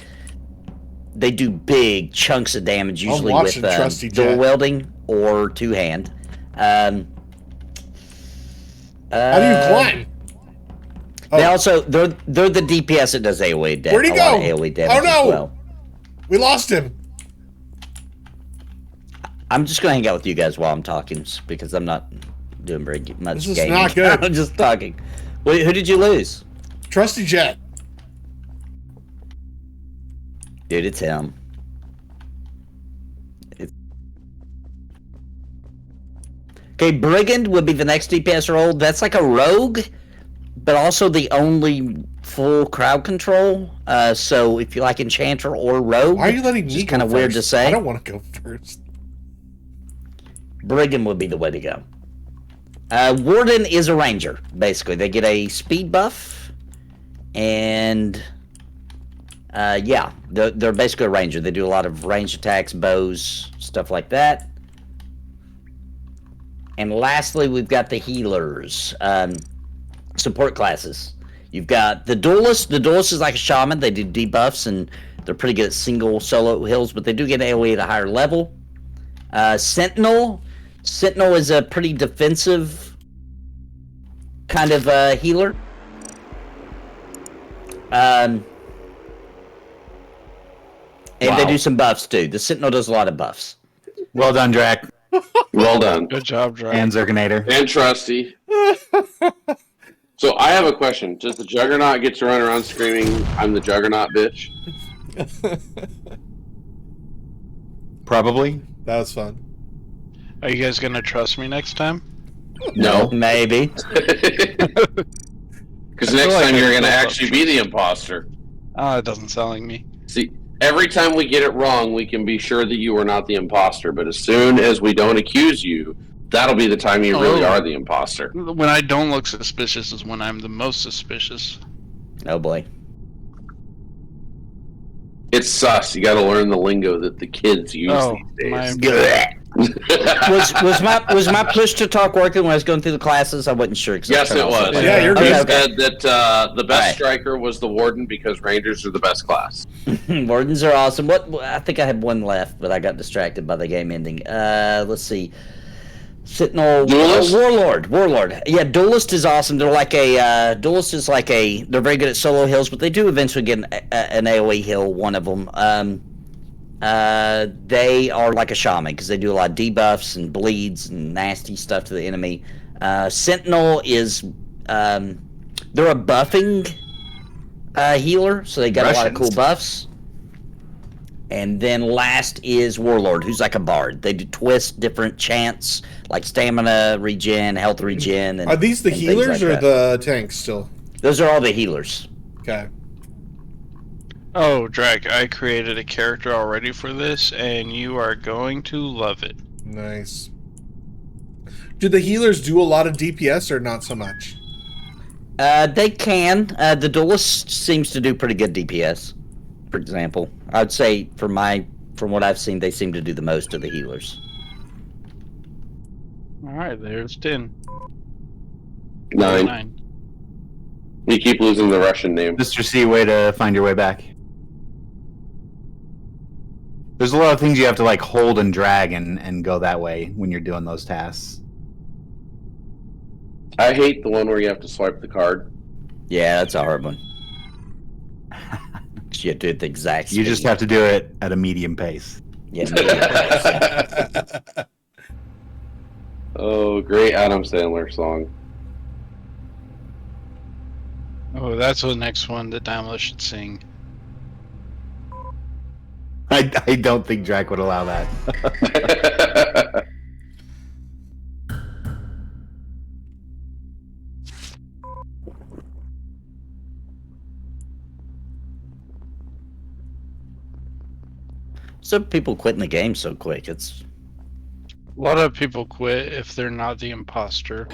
do big chunks of damage, usually with watching Trusty dual Jet. wielding or two-hand. How do you climb? They Oh. also they're the DPS that does AoE damage. Where'd he a lot go? of AoE damage Oh, no! as well. We lost him. I'm just gonna hang out with you guys while I'm talking because I'm not doing very much This is gaming. not good. I'm just talking. Wait, who did you lose? Trusty Jet. Dude, it's him. Okay, Brigand would be the next DPS role. That's like a rogue, but also the only full crowd control. So if you like Enchanter or Rogue, Why are you letting which me is go kind of weird to first? say. I don't want to go first. Brigand would be the way to go. Warden is a ranger, basically. They get a speed buff, and yeah, they're basically a ranger. They do a lot of ranged attacks, bows, stuff like that. And lastly, we've got the healers, support classes. You've got the duelist. The duelist is like a shaman. They do debuffs, and they're pretty good at single solo heals, but they do get AoE at a higher level. Sentinel. Sentinel is a pretty defensive kind of healer. And they do some buffs too. The Sentinel does a lot of buffs. Well done, Draq. Well done. Good job, Draq. And Zerkinator. And Trusty. So I have a question. Does the Juggernaut get to run around screaming, I'm the Juggernaut, bitch? Probably. That was fun. Are you guys gonna trust me next time? No. Maybe. Because next like time I you're going to know about actually be the imposter. Oh, it doesn't sound like me. See, every time we get it wrong, we can be sure that you are not the imposter. But as soon as we don't accuse you, that'll be the time you really Oh. are the imposter. When I don't look suspicious is when I'm the most suspicious. Oh boy. It's sus. You got to learn the lingo that the kids use Oh, these days. my Was my push to talk working when I was going through the classes? I wasn't sure. Yes, it was. Yeah, you're He good. said that the best Right. striker was the Warden because Rangers are the best class. Wardens are awesome. What I think I had one left, but I got distracted by the game ending. Let's see. Sentinel, Duelist? Warlord. Yeah, Duelist is awesome. They're like Duelist is like they're very good at solo heals, but they do eventually get an AoE heal. One of them. They are like a shaman because they do a lot of debuffs and bleeds and nasty stuff to the enemy. Sentinel is they're a buffing healer, so they got a lot of cool buffs. And then last is Warlord, who's like a bard. They do twist different chants, like stamina regen, health regen. And, Are these the and healers things or like the tanks still? Those are all the healers. Okay. Oh, Draq, I created a character already for this, and you are going to love it. Nice. Do the healers do a lot of DPS or not so much? They can. The Duelist seems to do pretty good DPS. For example, I'd say from what I've seen, they seem to do the most of the healers. All right, there's 10. 9. You keep losing the Russian name. Mr. C, way to find your way back. There's a lot of things you have to like hold and drag and go that way when you're doing those tasks. I hate the one where you have to swipe the card. Yeah, that's a hard one. You have to do it the exact speed. You just have to do it at a medium pace. Yeah. Oh, great Adam Sandler song. Oh, that's the next one that Dymlos should sing. I don't think Draq would allow that. Some people quitting the game so quick. It's A lot of people quit if they're not the imposter.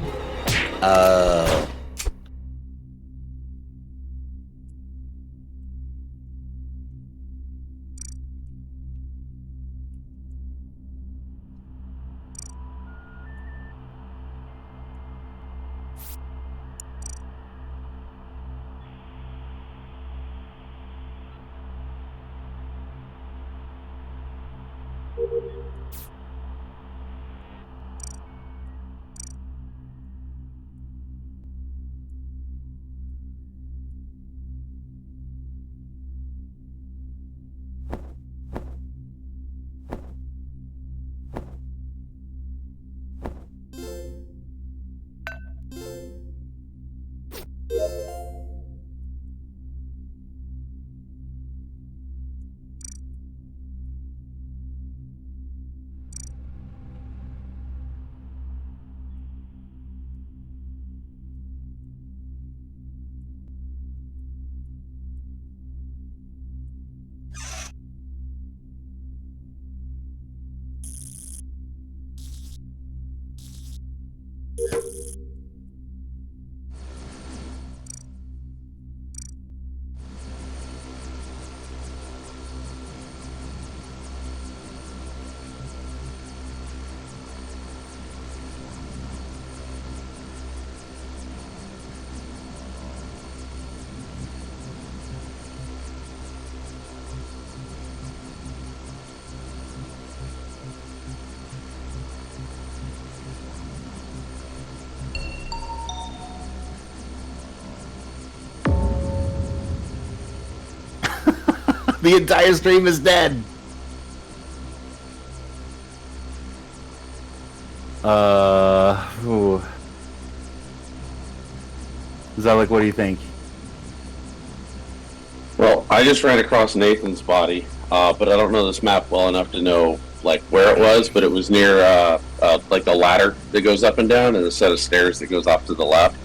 The entire stream is dead. Ooh. Zelik, what do you think? Well, I just ran across Nathan's body, but I don't know this map well enough to know like where it was. But it was near like the ladder that goes up and down, and a set of stairs that goes off to the left.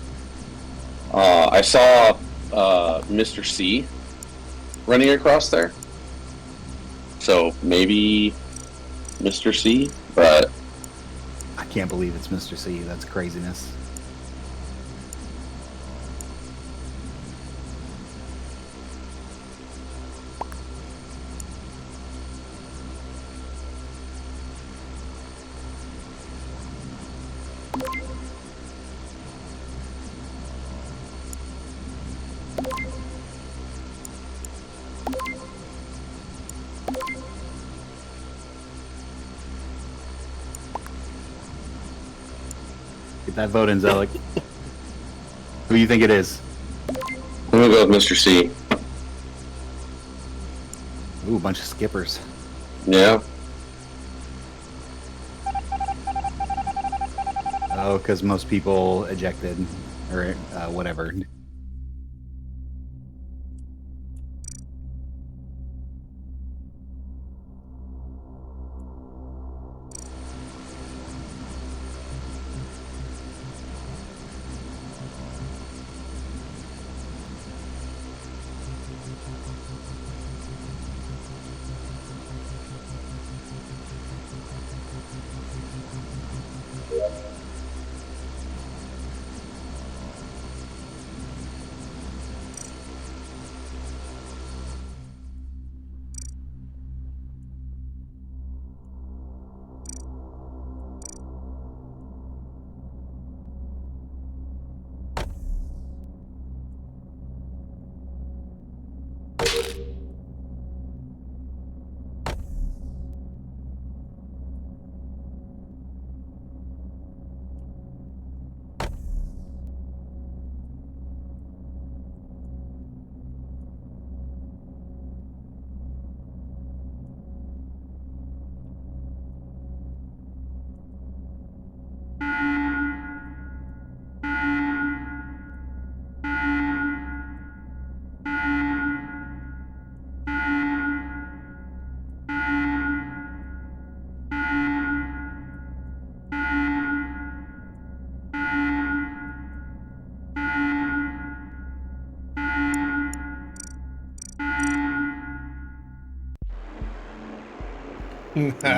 I saw Mr. C running across there, so maybe Mr. C. But I can't believe it's Mr. C. That's craziness. Get that vote in, Zelik. Who do you think it is? I'm gonna go with Mr. C. Ooh, a bunch of skippers. Yeah. Oh, because most people ejected or whatever.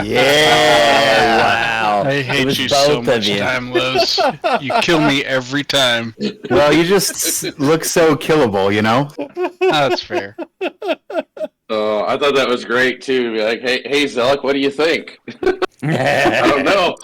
Yeah! Wow! I It hate was you so both of much, you. Dymlos. You kill me every time. Well, you just look so killable, you know? That's fair. I thought that was great too. Be like, hey, Zelik, what do you think? I don't know.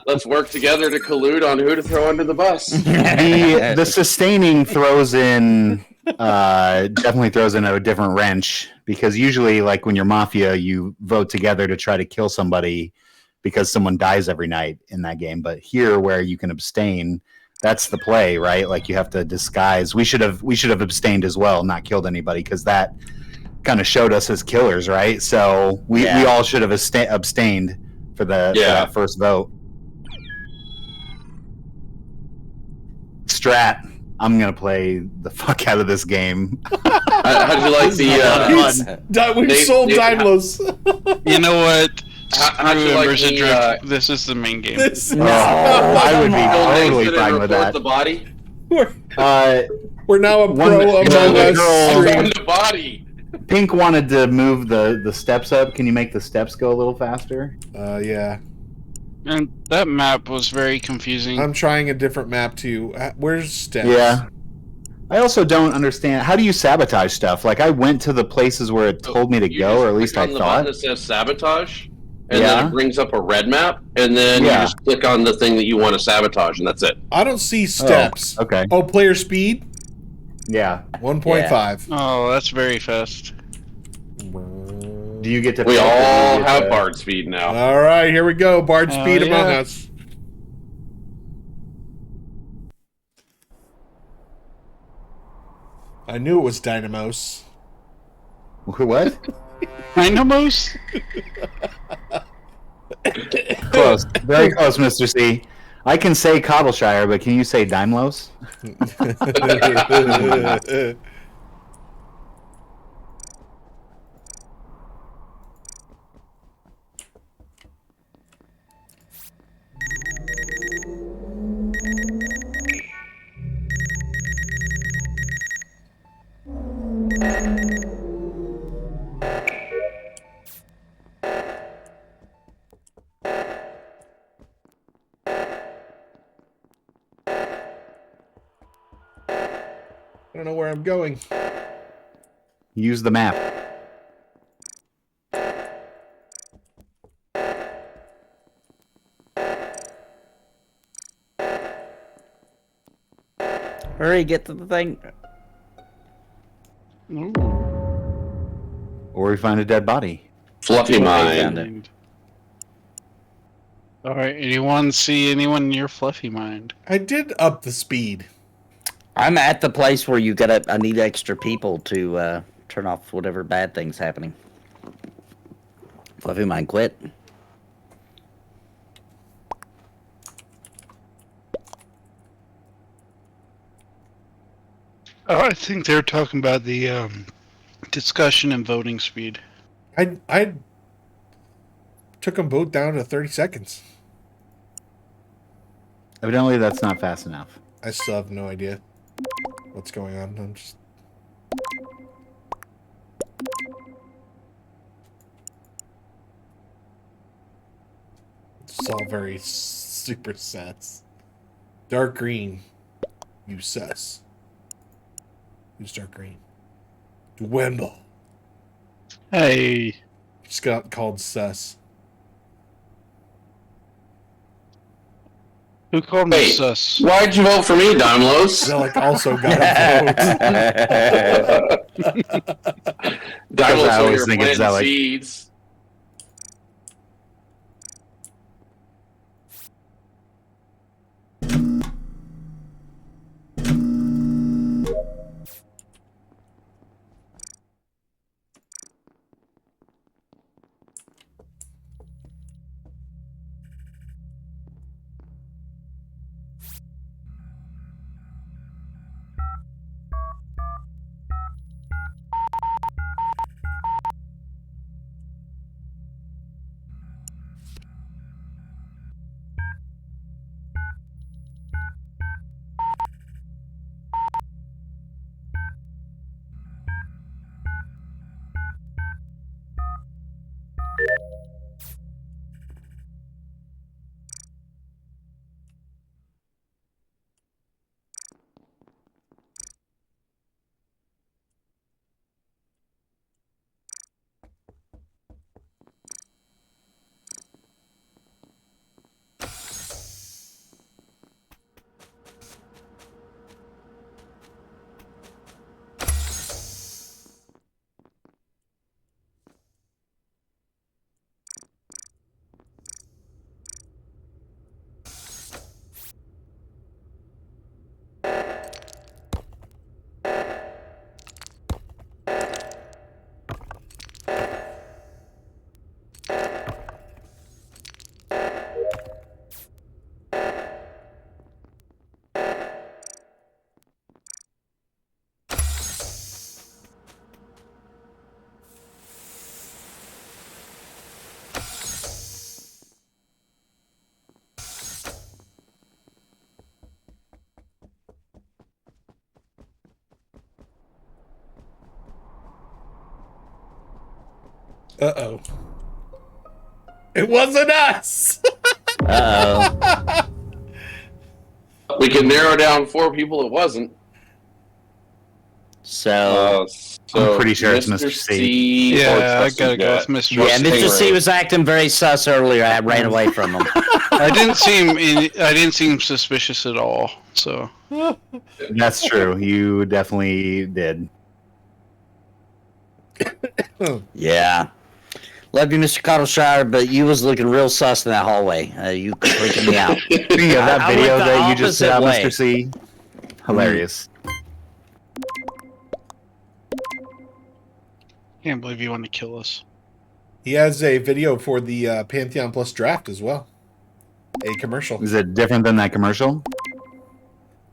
Let's work together to collude on who to throw under the bus. The sustaining throws in definitely throws in a different wrench, because usually, like when you're mafia, you vote together to try to kill somebody because someone dies every night in that game. But here, where you can abstain, that's the play, right? Like you have to disguise. We should have abstained as well, not killed anybody, because that kind of showed us as killers, right? So we all should have abstained for that first vote. Strat, I'm gonna play the fuck out of this game. How'd you like the? We've sold Dymlos. You know what? How'd Screw you like Embers and the? Draq. This is the main game. I would be totally fine with that. The body. We're now a pro Among Us stream. The body. Pink wanted to move the steps up. Can you make the steps go a little faster? Yeah. And that map was very confusing. I'm trying a different map too. Where's steps? Yeah. I also don't understand. How do you sabotage stuff? Like, I went to the places where it told me to go, or at least I the thought. button that says sabotage, and then it brings up a red map, and then you just click on the thing that you want to sabotage, and that's it. I don't see steps. Oh, okay. Oh, player speed? Yeah. 1.5. Oh, that's very fast. Do you get to? We all have Bard speed now. All right, here we go. Bard speed Among Us. I knew it was Dynamos. What? Dynamos? Close. Very close, Mr. C. I can say Cobbleshire, but can you say Dymlos? I don't know where I'm going. Use the map. Hurry, get to the thing. Ooh. Or we find a dead body. Fluffy Found mind. it. All right. Anyone see anyone in your fluffy mind? I did up the speed. I'm at the place where you gotta. I need extra people to turn off whatever bad thing's happening. Fluffy mind quit. Oh, I think they're talking about the discussion and voting speed. I took them both down to 30 seconds. Evidently, that's not fast enough. I still have no idea what's going on. I'm just... It's all very super sus. Dark green. You sus. Who's dark green? Dwindle. Hey, Just got called sus. who called me Hey, sus? why'd you vote for me, Dymlos? Zelig also got a vote. Dymlos I over always here think it's planting Zelig. seeds. Uh-oh. It wasn't us! Uh-oh. We can narrow down 4 people it wasn't. So, So I'm pretty sure it's Mr. C. or Yeah, I Trusty gotta go with Jet. Mr. yeah, C. Mr. C was acting very sus earlier. I ran away from him. I didn't seem suspicious at all. So That's true. You definitely did. Yeah. Love you, Mr. Cottleshire, but you was looking real sus in that hallway. You freaking me out. Speaking of that I video went the that you just put out, opposite way. Mr. C, hilarious. can't believe you want to kill us. He has a video for the Pantheon Plus draft as well. A commercial. Is it different than that commercial?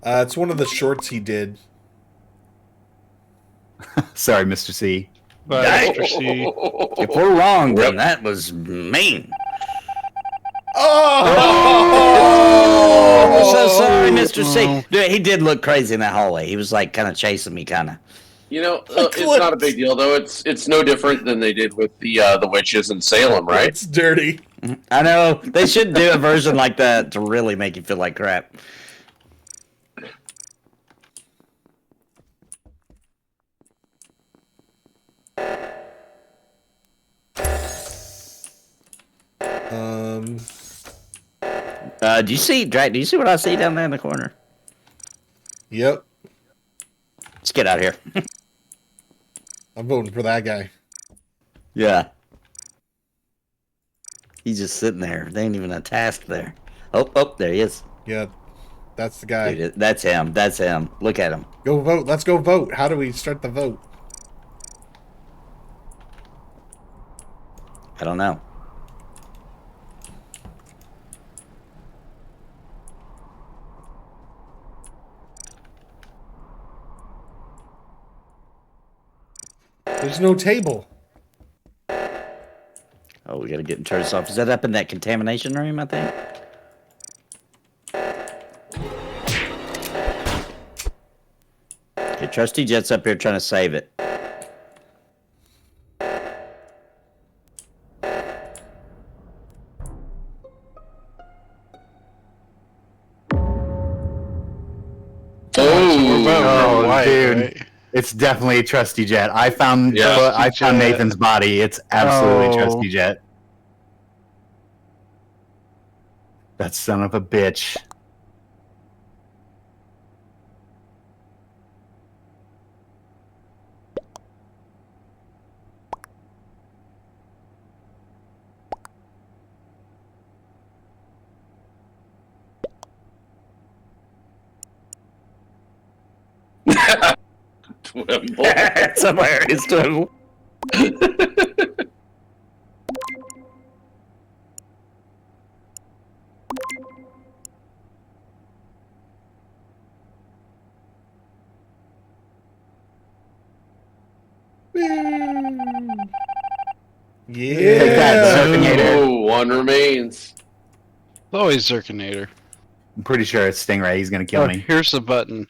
It's one of the shorts he did. Sorry, Mr. C. But Mr. C. If we're wrong, then that was mean. Oh! I'm so sorry, Mr. C. Oh. Dude, he did look crazy in that hallway. He was like kind of chasing me, kind of. You know, it's not a big deal though. It's no different than they did with the witches in Salem, right? It's dirty. I know they should do a version like that to really make you feel like crap. Do you see, Draq? Do you see what I see down there in the corner? Yep. Let's get out of here. I'm voting for that guy. Yeah. He's just sitting there. There ain't even a task there. Oh, there he is. Yeah, that's the guy. Dude, that's him. That's him. Look at him. Go vote. Let's go vote. How do we start the vote? I don't know. There's no table. Oh, we gotta get and turn this off. Is that up in that contamination room, I think? Okay, Trusty Jet's up here trying to save it. We're voting white, dude. right? It's definitely Trusty Jet. I found Yeah. I found Nathan's body. It's absolutely Oh. Trusty Jet. That son of a bitch. Twimble. Somewhere it's Twimble. Yeah. Take that, Zerkinator. Oh, one remains. It's always Zerkinator. I'm pretty sure it's Stingray. He's gonna kill Oh, me. here's the button.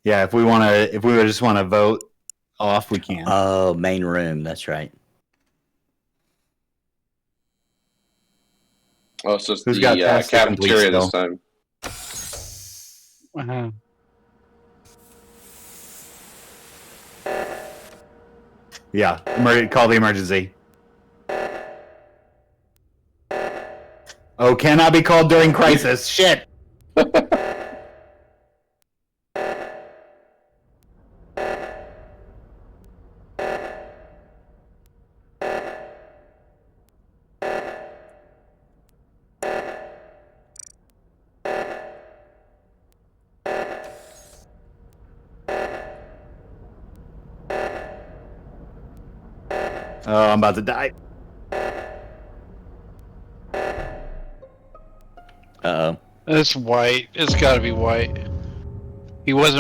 Yeah, if we just wanna vote off, we can. Oh, main room. That's right. Oh, so it's Who's the got task to complete cafeteria this still? time. Uh-huh. Yeah, call the emergency. Oh, cannot be called during crisis. Shit. Oh, I'm about to die. Uh-oh. It's white. It's got to be white. He was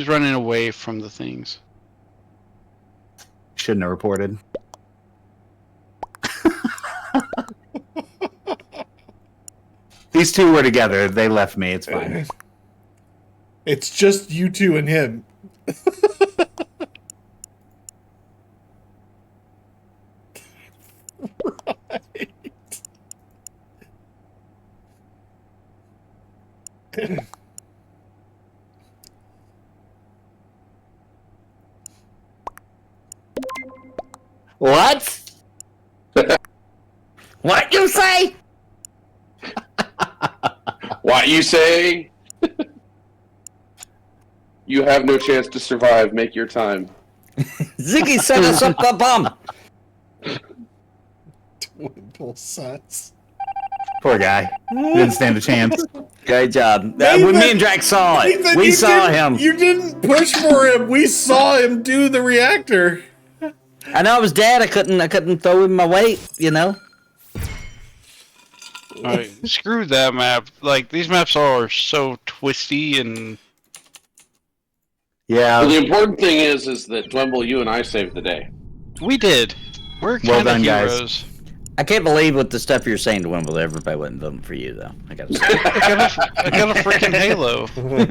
running away from the things. Shouldn't have reported. These two were together. They left me. It's fine. It's just you two and him. What? What you say? What you say? You have no chance to survive. Make your time. Ziggy set us up the bomb. Twimble sucks. Poor guy. He didn't stand a chance. Great job. Nathan- When me and Draq saw it, Nathan, we you saw didn't- him. You didn't push for him. We saw him do the reactor. I know I was dead. I couldn't throw in my weight. You know. Alright, screw that map. Like, these maps are so twisty and... Well, the Yeah. important thing is that Dwimble, you and I saved the day. We did. We're Well kind of done, guys. heroes. I can't believe what the stuff you're saying to Wimble. Everybody wasn't voting for you, though. I gotta say. I got a freaking halo. No,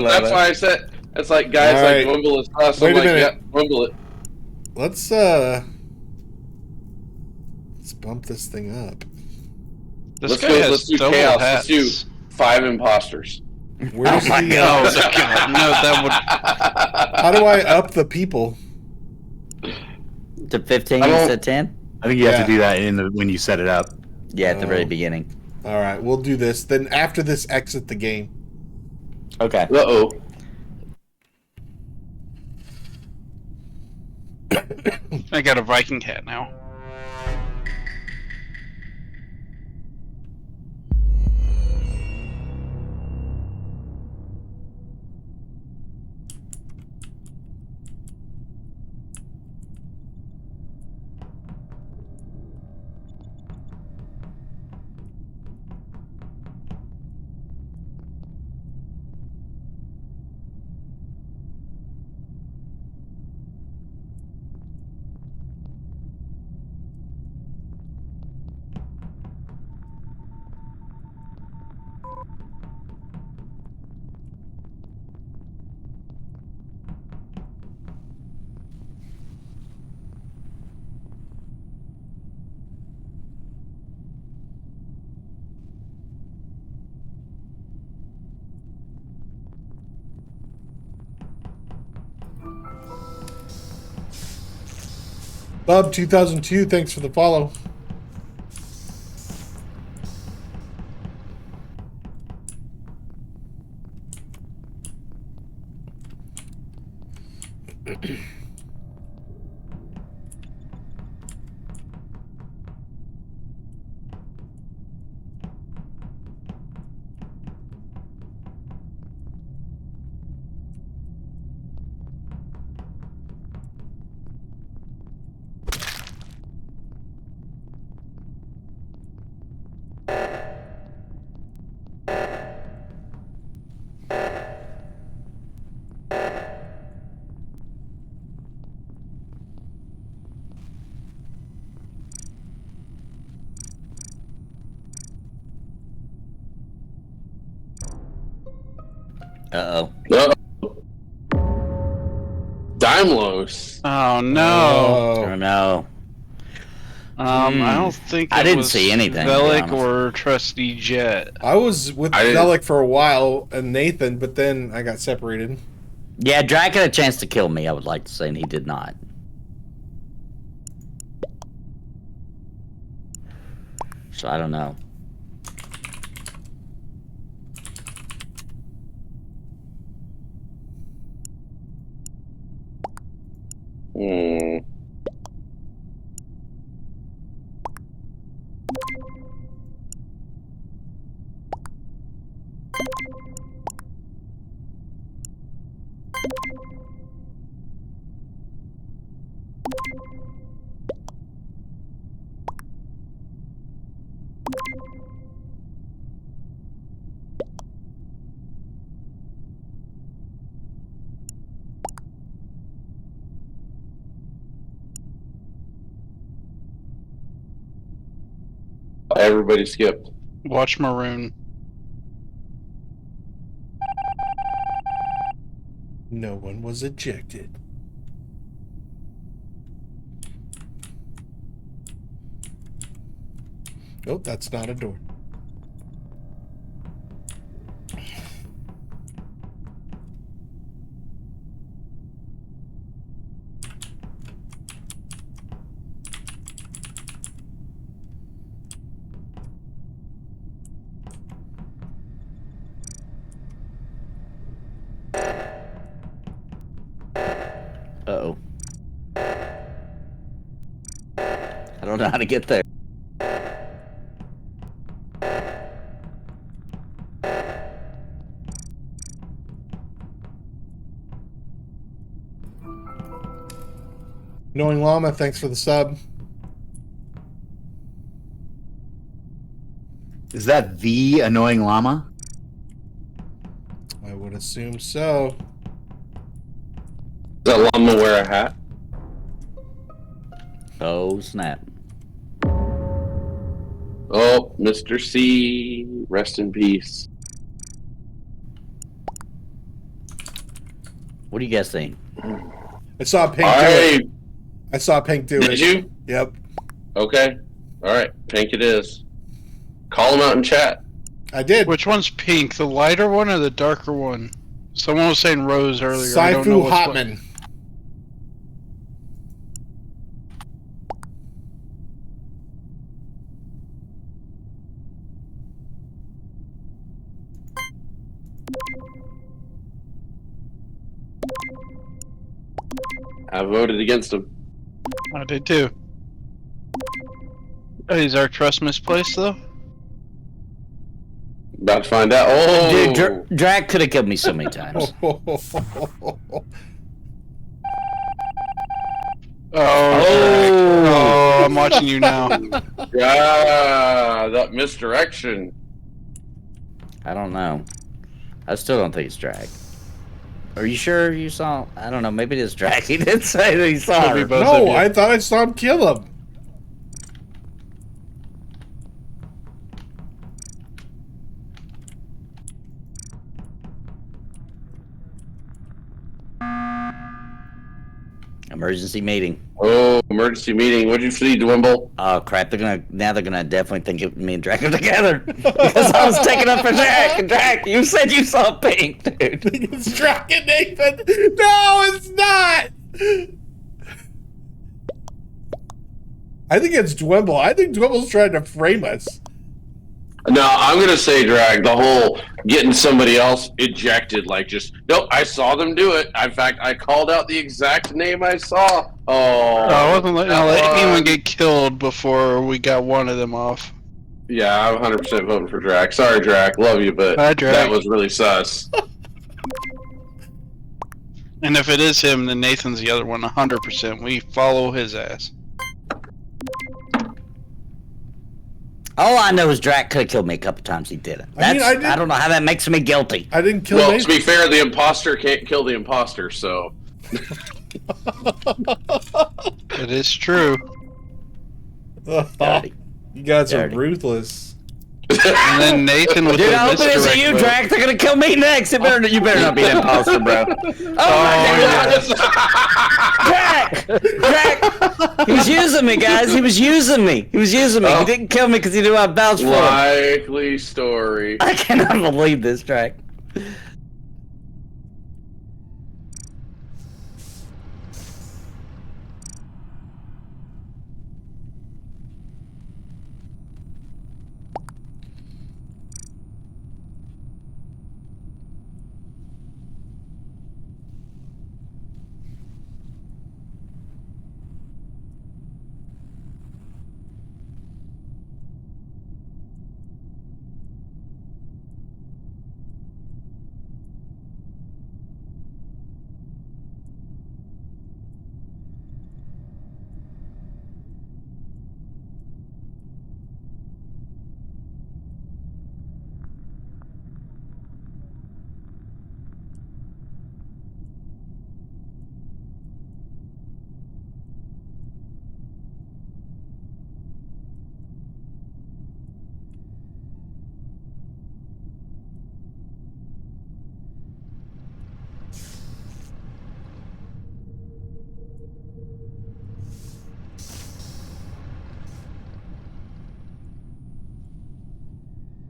that's why I said it's like guys All like right. Dwimble is us. Wait I'm a like, minute. yeah, Dwimble it. Let's bump this thing up. This Let's guy go. has Let's do double chaos. hats. Let's do 5 imposters. Where's my the, Oh, God. No, that would... how do I up the people? To 15 I don't- instead of 10? I think you have Yeah. to do that when you set it up. Yeah, at the very Oh. beginning. All right, we'll do this. Then after this, exit the game. Okay. Uh-oh. I got a Viking hat now. Bub 2002, thanks for the follow. Uh-oh. Dymlos. Oh no. Oh, no. I don't think I it didn't was see anything, to be Velik honest. or Trusty Jet. I was with I didn't- Velik for a while and Nathan, but then I got separated. Yeah, Draq had a chance to kill me, I would like to say, and he did not. So I don't know. Hmm. Everybody skipped. Watch Maroon. No one was ejected. Oh, that's not a door. Uh-oh. I don't know how to get there. Knowing Llama, thanks for the sub. Is that the annoying llama? I would assume so. Does that llama wear a hat? Oh, snap. Oh, Mr. C, rest in peace. What do you guys think? I saw Pink do it. I saw Pink do it. Did you? Yep. Okay. All right. Pink it is. Call him out in chat. I did. Which one's pink? The lighter one or the darker one? Someone was saying rose earlier. I don't know Saifu what's Hotman. I voted against him. I did too. Is our trust misplaced though? About to find out. Oh, Dude, Draq could have killed me so many times. Oh, I'm watching you now. yeah, that misdirection. I don't know. I still don't think it's Draq. Are you sure you saw? I don't know. Maybe it is Draq. He did say that he saw Could be her. both of No, you. I thought I saw him kill him. Emergency meeting. Oh, emergency meeting. What'd you see, Dwimble? Oh crap! They're gonna definitely think it, me and Draq are together because I was taking up for Draq. And Draq, you said you saw pink, dude. It's Draq and Nathan. No, it's not. I think it's Dwimble. I think Dwimble's trying to frame us. No, I'm gonna say Drag. The whole getting somebody else ejected, like just nope. I saw them do it. In fact, I called out the exact name I saw. Oh, I wasn't letting anyone get killed before we got one of them off. Yeah, I'm 100% voting for Drag. Sorry, Drag. Love you, but Hi, Drag. that was really sus. And if it is him, then Nathan's the other one, 100%. We follow his ass. All I know is Draq could have killed me a couple times. He didn't. I mean, I don't know how that makes me guilty. I didn't kill Well, Nathan. to be fair, the imposter can't kill the imposter, so. It is true. Dirty. You guys Dirty. are ruthless. And then Nathan with Dude, the I hope it isn't you, misdirect vote. Draq. They're gonna kill me next. You better not be an imposter, bro. Oh my God, Draq! He was using me, guys. He was using me. He didn't kill me because he knew I vouched for him. Likely story. I cannot believe this, Draq.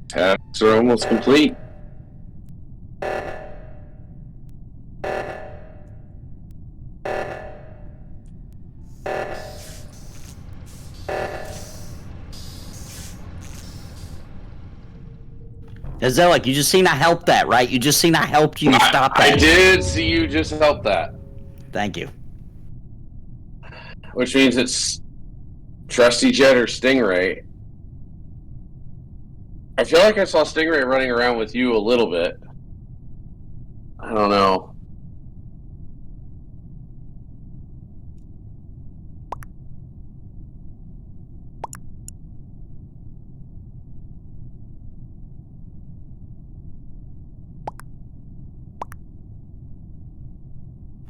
Tasks are almost complete. Zelic, you just seen I helped that, right? You just seen I helped you stop that. I did see you just help that. Thank you. Which means it's Trusty Jet or Stingray. I feel like I saw Stingray running around with you a little bit. I don't know.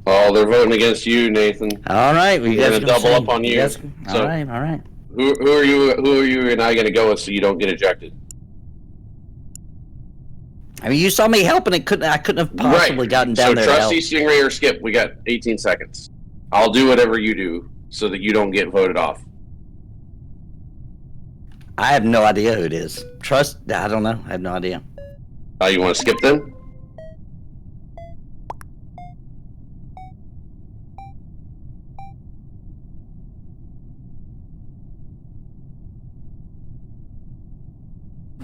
Oh, they're voting against you, Nathan. All right, we They're guys gonna double up on you. All So- right. Who are you and I gonna go with so you don't get ejected? I mean, you saw me helping. I couldn't have possibly gotten down so there to help. Trusty, Stingray, or Skip, we got 18 seconds. I'll do whatever you do so that you don't get voted off. I have no idea who it is. I don't know. I have no idea. You want to skip them?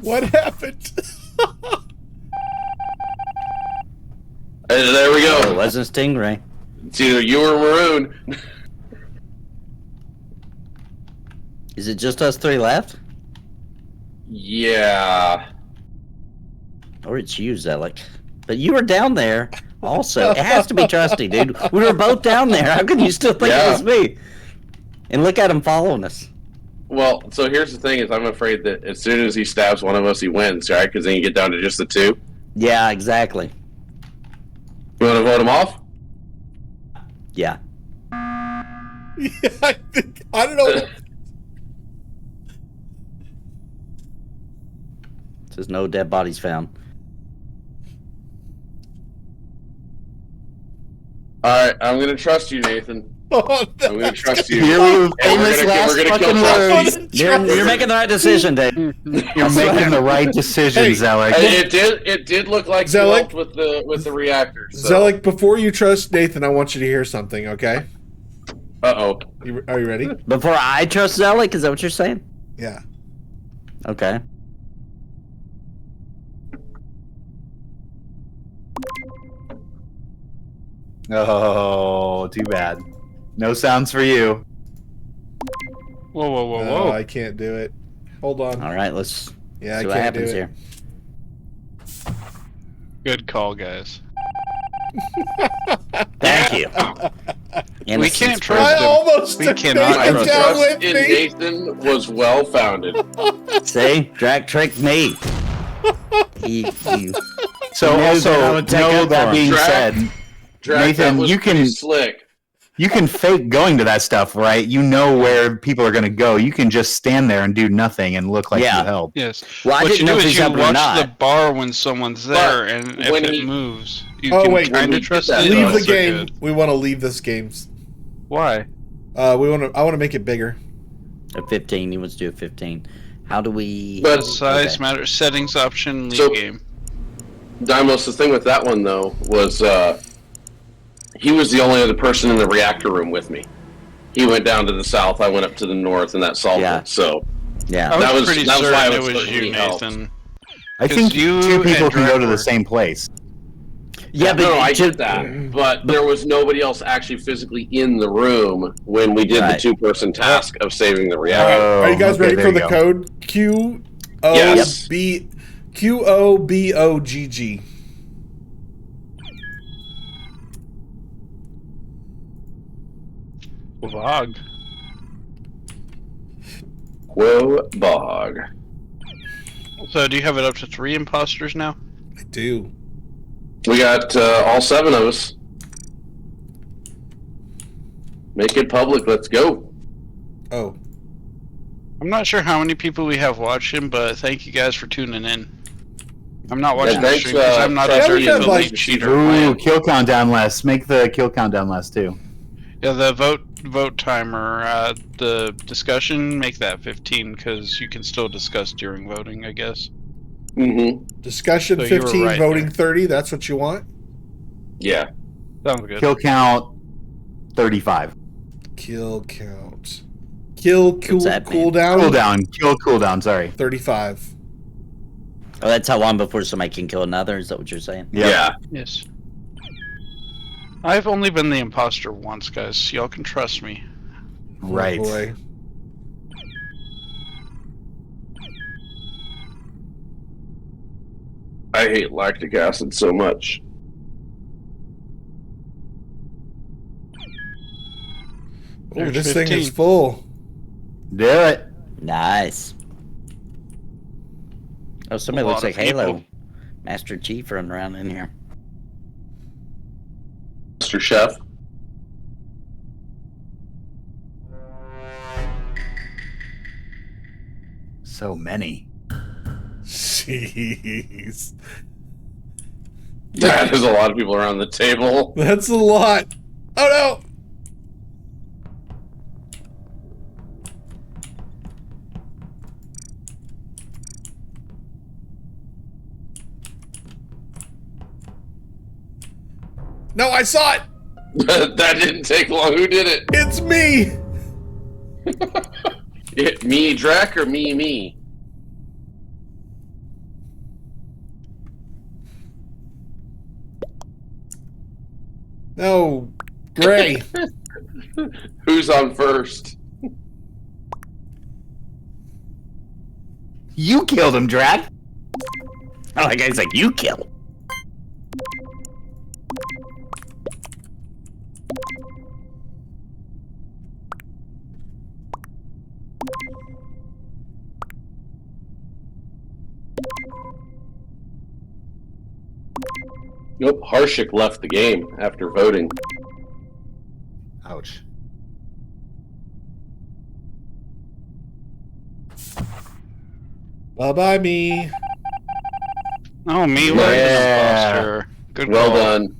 What happened? There we Oh, it go. wasn't Stingray. It's either you or Maroon. Is it just us three left? Yeah. Or it's you, Zelic. But you were down there also. It has to be Trusty, dude. We were both down there. How can you still think it was me? And look at him following us. Well, so here's the thing: is I'm afraid that as soon as he stabs one of us, he wins, right? Because then you get down to just the two. Yeah, exactly. You want to vote him off? Yeah. Yeah, I don't know. Says no dead bodies found. All right, I'm gonna trust you, Nathan. Oh, no. I'm gonna trust you. Your And famous last we're gonna kill fucking Trusty. words. You're making the right decision, Dave. You're making the right decision, Hey, Zelic. It did look like you Zelic? helped with the reactor. So. Zelic, before you trust Nathan, I want you to hear something, okay? Uh-oh. Are you ready? Before I trust Zellick, is that what you're saying? Yeah. Okay. Oh, too bad. No sounds for you. Whoa, whoa, whoa, Oh, whoa! I can't do it. Hold on. All right, let's Yeah, see I what can't do happens it. here. Good call, guys. Thank you. We can't I trust him. almost We took cannot Nathan trust down him. with In me. Nathan was well-founded. See, Draq tricked me. He So knew also, that I would take know up that for him. being Draq- said, Draq, Nathan, that was you pretty can- slick. you can fake going to that stuff, right? You know where people are going to go. You can just stand there and do nothing and look like Yeah. you helped. Yes. Well, I what didn't you know do if is he's you up or watch not. the bar when someone's there, and if when it he- moves, you Oh, can wait. kind When we of trust did that, it. Leave Oh, the also game. good. We want to leave this game. Why? I want to make it bigger. A 15. He wants to do a 15. How do we? But- The size Okay. matters. Settings option. Leave So- game. Dymlos, the thing with that one, though, was he was the only other person in the reactor room with me. He went down to the south, I went up to the north, and that solved Yeah. it. So, Yeah. I That was was- pretty that was why I certain it was was certain you, he helped. Nathan. I 'Cause think you two people and can go Draq to the were- same place. Yeah, but no, I to- get that. But there was nobody else actually physically in the room when we did Right. the two-person task of saving the All reactor. right. Are you guys okay, ready there for you the go. code? Yes. QOBOGG. Vog. Whoa, bog. So do you have it up to 3 imposters now? I do. We got all 7 of us. Make it public. Let's go. Oh. I'm not sure how many people we have watching, but thank you guys for tuning in. I'm not watching the thanks, stream because I'm not yeah, a we dirty have, elite like- cheater Ooh, playing. kill countdown less. Make the kill countdown less too. Yeah, the vote timer, the discussion, make that 15 because you can still discuss during voting, I guess. Mm-hmm. Discussion So you were 15, right voting there. 30. That's what you want? Yeah. Sounds good. Kill count 35. Kill count. Kill What's that mean? cooldown? Cooldown. Kill cooldown. Sorry. 35. Oh, that's how long before somebody can kill another. Is that what you're saying? Yep. Yeah. Yes. I've only been the imposter once, guys. Y'all can trust me. Right. Oh, boy. I hate lactic acid so much. Oh, There's this thing is 15. full. Do it. Nice. Oh, somebody A looks lot like of people. Halo. Master Chief running around in here. Mr. Chef. So many. Jeez. There's a lot of people around the table. That's a lot. Oh, no. No, I saw it. That didn't take long. Who did it? It's me. Me, Draq, or me? No, Gray. Who's on first? You killed him, Draq. Oh, that guy's like, you kill. Nope. Harshik left the game after voting. Ouch. Bye bye, me. Oh, me was Yeah. an imposter. Good Well call. done.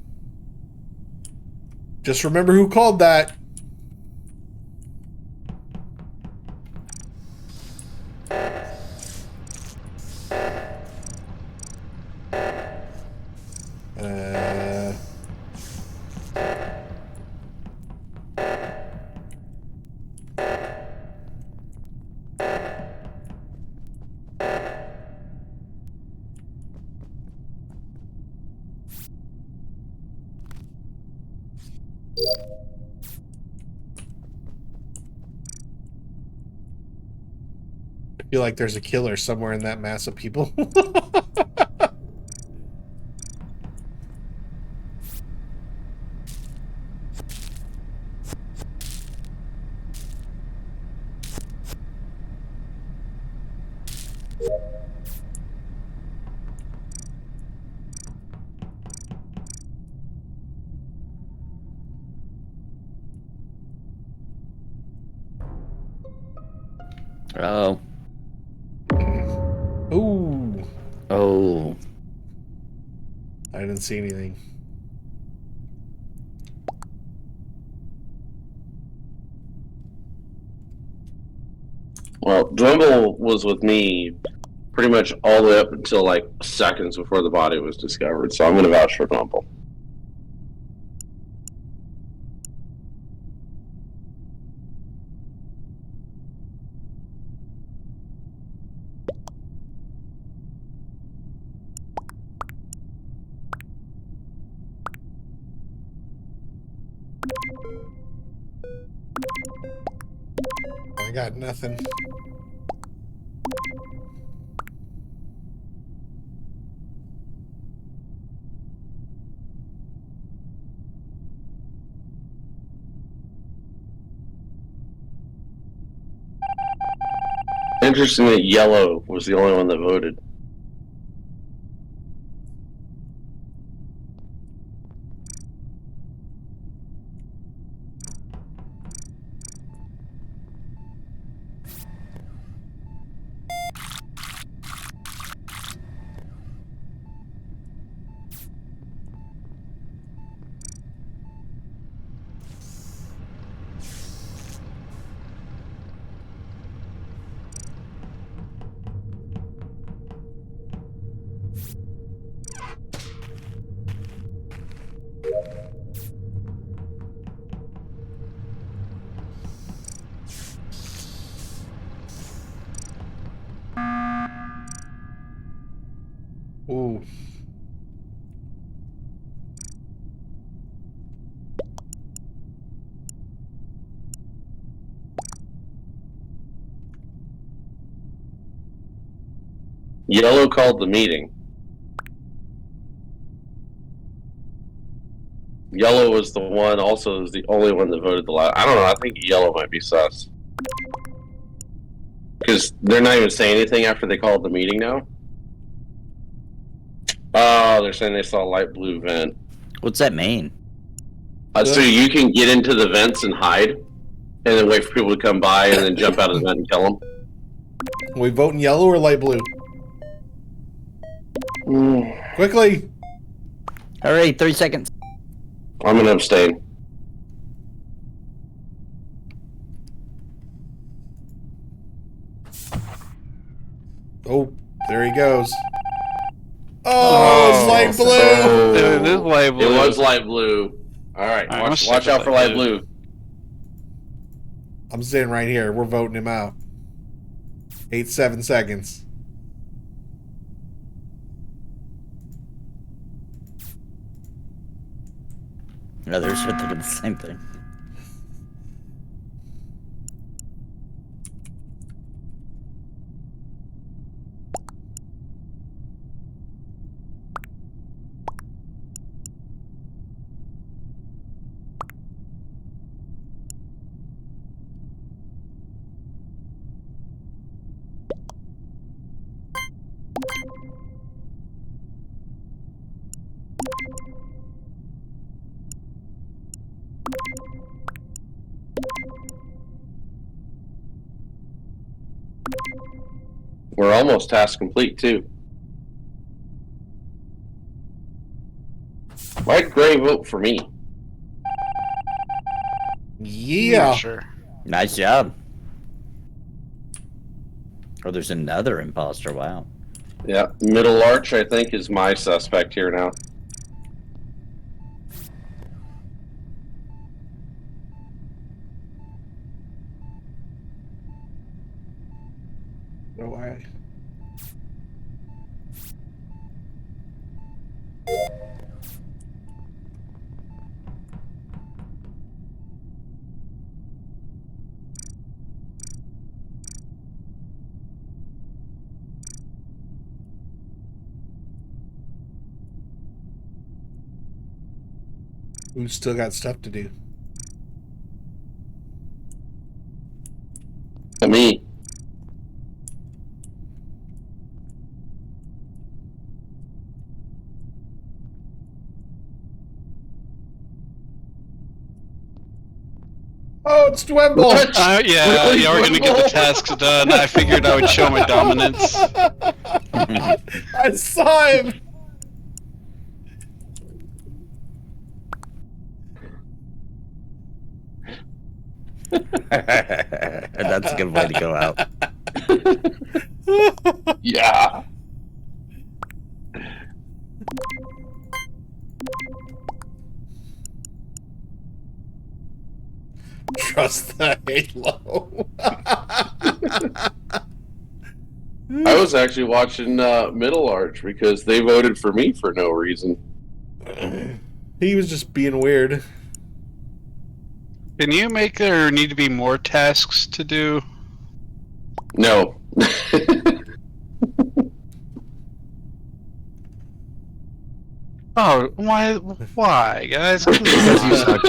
Just remember who called that. I feel like there's a killer somewhere in that mass of people. Oh. Ooh. Oh. I didn't see anything. Well, Drumble was with me pretty much all the way up until like seconds before the body was discovered, so I'm going to vouch for Drumble. I got nothing. Interesting that Yellow was the only one that voted. Ooh. Yellow called the meeting. Yellow was the one, also is the only one that voted the last. I don't know. I think Yellow might be sus. Because they're not even saying anything after they called the meeting now. Oh, they're saying they saw a light blue vent. What's that mean? So you can get into the vents and hide, and then wait for people to come by, and then jump out of the vent and kill them. Are we voting yellow or light blue? Quickly! Hurry, 3 seconds. I'm going to abstain. Oh, there he goes. Oh, it's light blue! Dude, this light blue. It was light blue. All right, I'm watch sick of out for light light blue. I'm sitting right here. We're voting him out. 7 seconds. Others are thinking the same thing. We're almost task complete, too. Why'd Gray vote for me? Yeah. Not sure. Nice job. Oh, there's another imposter. Wow. Yeah, Middle Arch, I think, is my suspect here now. Oh, Who's still got stuff to do? Me. Oh, it's Dwimble! Yeah, Really? you were gonna get the tasks done. I figured I would show my dominance. I saw him! That's a good way to go out. Yeah. Trust the Halo. I was actually watching Middle Arch because they voted for me for no reason. He was just being weird. Can you make there need to be more tasks to do? No. Oh, why, guys? Come Because you on. suck.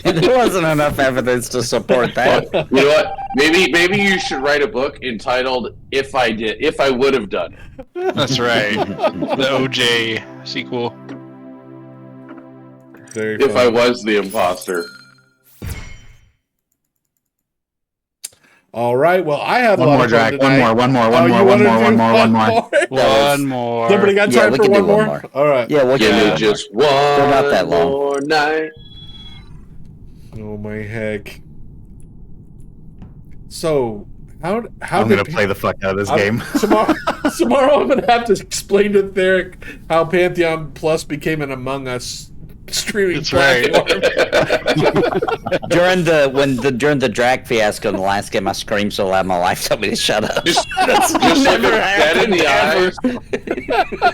There wasn't enough evidence to support that. You know what? Maybe you should write a book entitled "If I Would Have Done It." That's right. The OJ sequel. Very If I funny. was the imposter. All right. Well, I had a One lot more, of fun Draq. tonight. One more. Oh, you wanna do One more. One more. Somebody got Yeah, time we for can do one one more? more. All right. Yeah, we'll Give get me it. just one not that long. more night. Oh my heck. So, how I'm did gonna play the fuck out of this I'm- game. tomorrow I'm gonna have to explain to Theric how Pantheon Plus became an Among Us streaming That's right. platform. During the Draq fiasco in the last game, I screamed so loud my wife told me to shut up. Just look him dead in the eyes.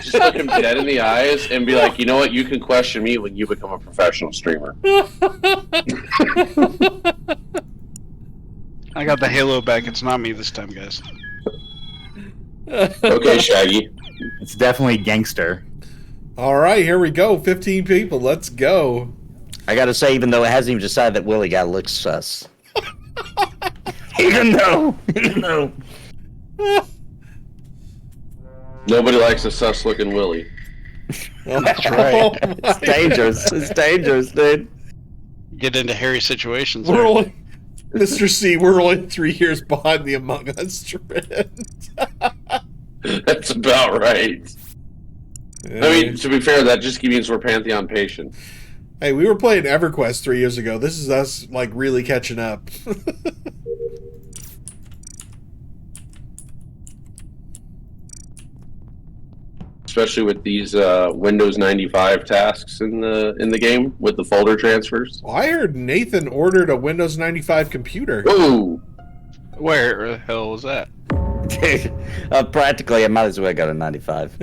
Just look him dead in the eyes and be like, you know what? You can question me when you become a professional streamer. I got the Halo back. It's not me this time, guys. Okay, Shaggy. It's definitely gangster. All right, here we go. 15 people. Let's go. I gotta say, even though it hasn't even decided that Willie guy looks sus. even though. Nobody likes a sus-looking Willy. That's right. It's dangerous. It's dangerous, dude. Get into hairy situations. We're there. only, Mr. C, we're only 3 years behind the Among Us trend. That's about right. I mean, to be fair, that just means we're Pantheon patient. Hey, we were playing EverQuest 3 years ago. This is us, like, really catching up. Especially with these Windows 95 tasks in the game with the folder transfers. Well, I heard Nathan ordered a Windows 95 computer. Ooh, Where the hell was that? Practically, I might as well go to 95.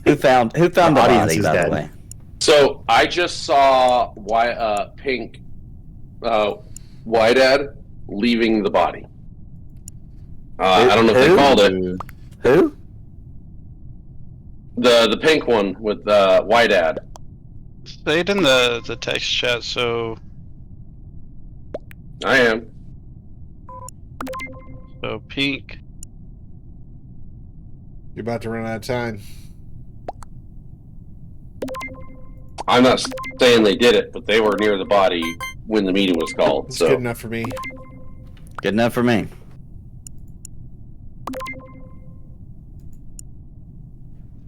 Who found the audience body, is by dead. the way? so I just saw Pink Wydad leaving the body. I don't know if they Who? called it Who? the pink one with Wydad. Say it in the text chat. So I am. pink. You're about to run out of time. I'm not saying they did it, but they were near the body when the meeting was called. It's So good enough for me. Good enough for me.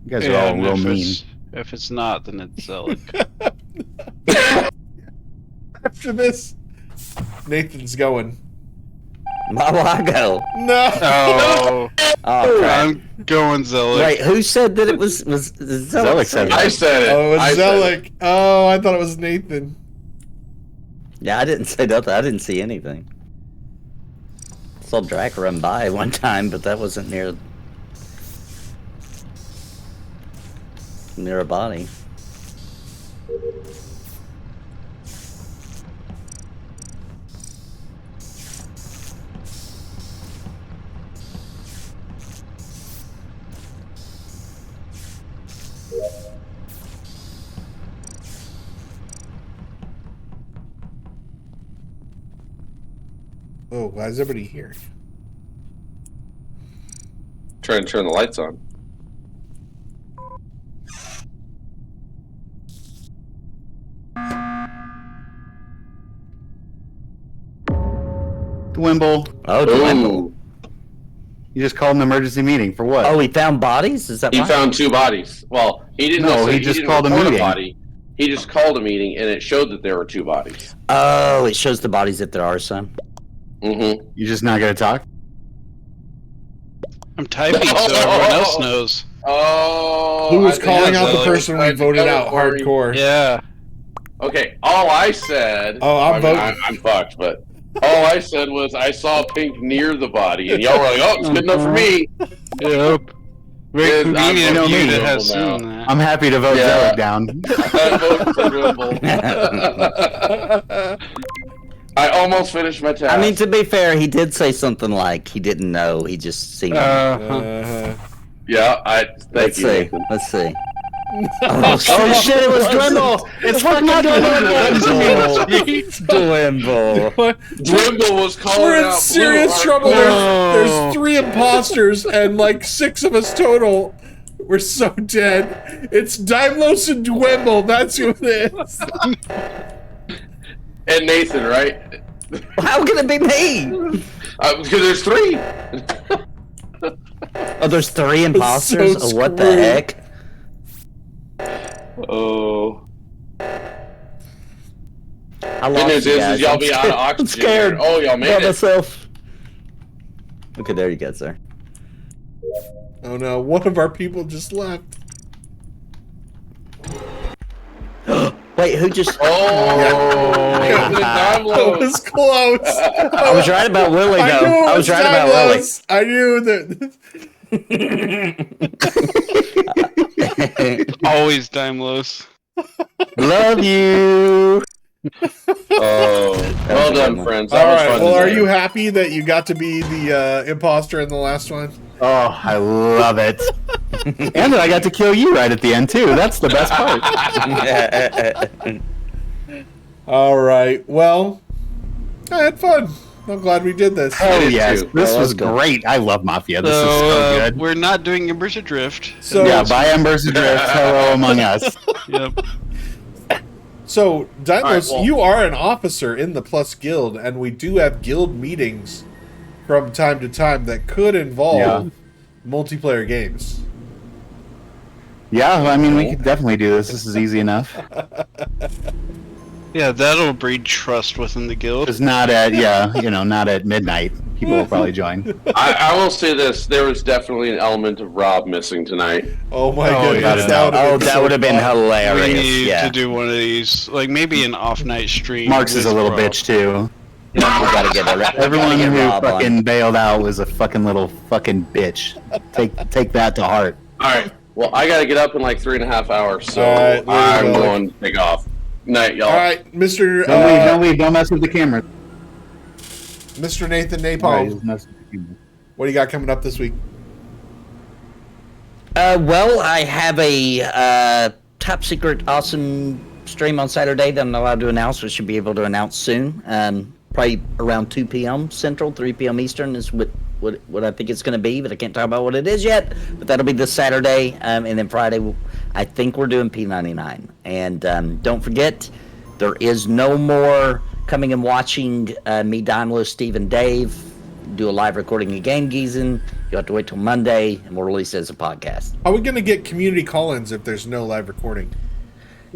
You guys are all And real if mean. if it's not, then it's Zelig. After this, Nathan's going. Why will I go? No! Oh, Oh, crap. I'm going Zelig. Wait, who said that it was Zelig? said I said it. Oh, it I was said it. Zelig. Oh, I thought it was Nathan. Yeah, I didn't say nothing. I didn't see anything. Saw Draq run by one time, but that wasn't near a body. Oh, why is everybody here? Trying to turn the lights on. Dwimble. Oh, Dwimble. Ooh. You just called an emergency meeting for what? Oh, he found bodies? Is that He why? found 2 bodies. Well, he didn't. No, necessarily- he just didn't called a report meeting. body. He just called a meeting, and it showed that there were 2 bodies. Oh, it shows the bodies if there are some. Mm-hmm. You're just not gonna talk? I'm typing so everyone else knows. Oh. Who was I think calling that's out the like- person we voted out hardcore? Yeah. Okay, all I said. Oh, I'm voting. I'm fucked, but all I said was I saw pink near the body, and y'all were like, "Oh, it's good enough for me." Yep. Very Yes, convenient I'm of you voting to have Dwimble seen that. I'm happy to vote Yeah. Zelig down. I voted for Dwimble. I almost finished my task. I mean, to be fair, he did say something like he didn't know. He just seen him. yeah, Let's thank you. see. Nathan. Let's see. Oh shit! It was Dwimble. It's fucking Dwimble. Dwimble. Dwimble was calling We're in out serious Blue trouble. Hardcore. There's 3 imposters and like 6 of us total. We're so dead. It's Dymlos and Dwimble. That's who it is. And Nathan, right? How can it be me? Because there's 3. Oh, there's 3 imposters. so Oh, what the screwed. heck? Oh. I Good lost news you is guys. y'all I'm be out scared. of oxygen. I'm scared. Here. Oh, y'all made By it. myself. Okay, there you go, sir. Oh no, one of our people just left. Wait, who just? Oh, Yeah. the That Dymlos. was close. I was right about Willie, I though. knew it I was right about Willie. Dymlos. I knew that. Always Dymlos. Love you. Oh, well done, friends. That All was right. fun Well, are today. you happy that you got to be the imposter in the last one? Oh, I love it. And that I got to kill you right at the end, too. That's the best part. All right. Well, I had fun. I'm glad we did this. Oh, did yes. too. This Oh, was that's good. great. I love Mafia. This So, is so good. we're not doing Embers Adrift. So, Yeah, by Embers Adrift, hello among us. Yep. so Dymlos, All right, well- you are an officer in the Plus Guild, and we do have guild meetings from time to time that could involve multiplayer games. Yeah, I mean, we could definitely do this. This is easy enough. Yeah, that'll breed trust within the guild. It's not at, not at midnight. People will probably join. I will say this: there was definitely an element of Rob missing tonight. Oh my Oh, goodness! yeah. That would have been fun. We hilarious. need Yeah. to do one of these, like maybe an off-night stream. Marks is a with little Rob. bitch, too. We gotta get Everyone get who Rob on. fucking bailed out was a fucking little fucking bitch. Take that to heart. All right. Well, I got to get up in like 3.5 hours, so All right, there you I'm go. going to take off. Night, y'all. All right, Mr. Don't leave. Don't mess with the camera. Mr. Nathan Right, Napalm, just mess with the camera. what do you got coming up this week? Well, I have a top secret awesome stream on Saturday that I'm not allowed to announce, but should be able to announce soon. Probably around 2 p.m. Central, 3 p.m. Eastern is what I think it's going to be, but I can't talk about what it is yet. But that'll be this Saturday, and then Friday, I think we're doing P99. And don't forget, there is no more coming and watching me, Dymlos, Steve, and Dave do a live recording of Game Geezing. You have to wait till Monday, and we'll release it as a podcast. How are we going to get community call-ins if there's no live recording?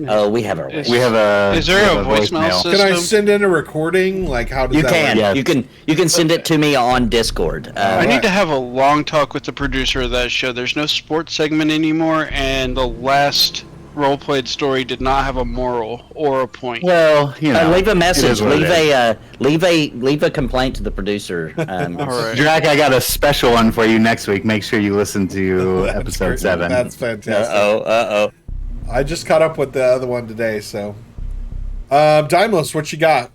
Oh, we have our. Is- We have a. Is there we a have voicemail system? Can I send in a recording? Like, how does You that can. work? Yeah. You can send it to me on Discord. I need Right. to have a long talk with the producer of that show. There's no sports segment anymore, and the last role-played story did not have a moral or a point. Well, leave a it message. is what it is. Leave a complaint to the producer. All right. Draq, I got a special one for you next week. Make sure you listen to episode 7. That's fantastic. Uh-oh. I just caught up with the other one today, so. Dymlos, what you got?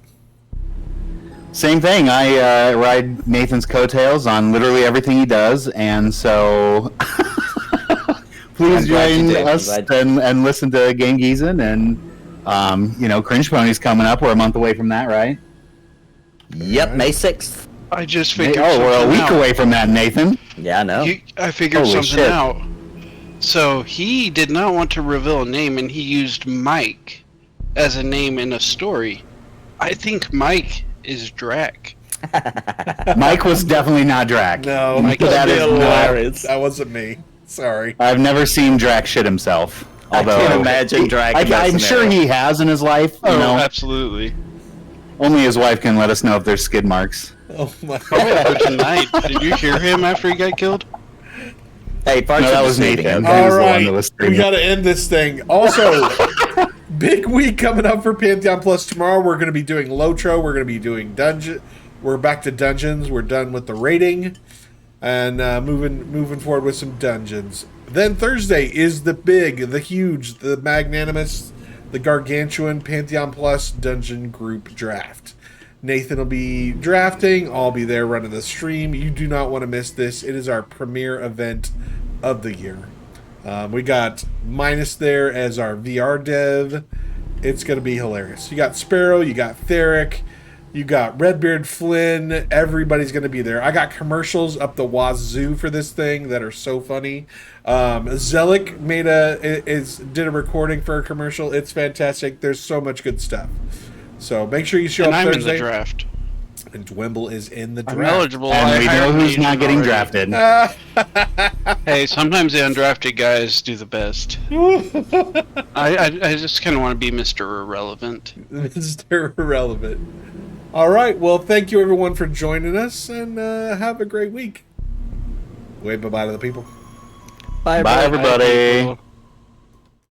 Same thing. I ride Nathan's coattails on literally everything he does, and so please I'm glad you join did. us and listen to Game Geezing and Cringe Pony's coming up. We're a month away from that, right? Yep, May 6th. I just figured Oh, we're a something week out. away from that, Nathan. Yeah, I know. I figured Holy something shit. out. So he did not want to reveal a name, and he used Mike as a name in a story. I think Mike is Draq. Mike was definitely not Draq. No, Mike that is hilarious. that wasn't me. Sorry. I've never seen Draq shit himself. Although I can't imagine Draq in that I'm sure scenario. he has in his life. Oh, You know, absolutely. only his wife can let us know if there's skid marks. Oh my Probably after tonight. Did you hear him after he got killed? Hey, No, that was Nathan. Nathan. He was All the one right, that was we screaming. got to end this thing. Also, big week coming up for Pantheon Plus tomorrow. We're going to be doing Lotro. We're going to be doing Dungeon. We're back to Dungeons. We're done with the rating, and moving forward with some Dungeons. Then Thursday is the big, the huge, the magnanimous, the gargantuan Pantheon Plus Dungeon Group Draft. Nathan will be drafting. I'll be there running the stream. You do not want to miss this. It is our premier event of the year. We got Minus there as our VR dev. It's going to be hilarious. You got Sparrow. You got Theric. You got Redbeard Flynn. Everybody's going to be there. I got commercials up the wazoo for this thing that are so funny. Zelik did a recording for a commercial. It's fantastic. There's so much good stuff. So make sure you show And up I'm Thursday. in the draft. And Dwimble is in the I'm draft. eligible. And we I know hired an who's agent not getting already. drafted. Hey, sometimes the undrafted guys do the best. I just kind of want to be Mr. Irrelevant. Mr. Irrelevant. All right. Well, thank you everyone for joining us, and have a great week. Wave bye-bye to the people. Bye, Bye, everybody. everybody.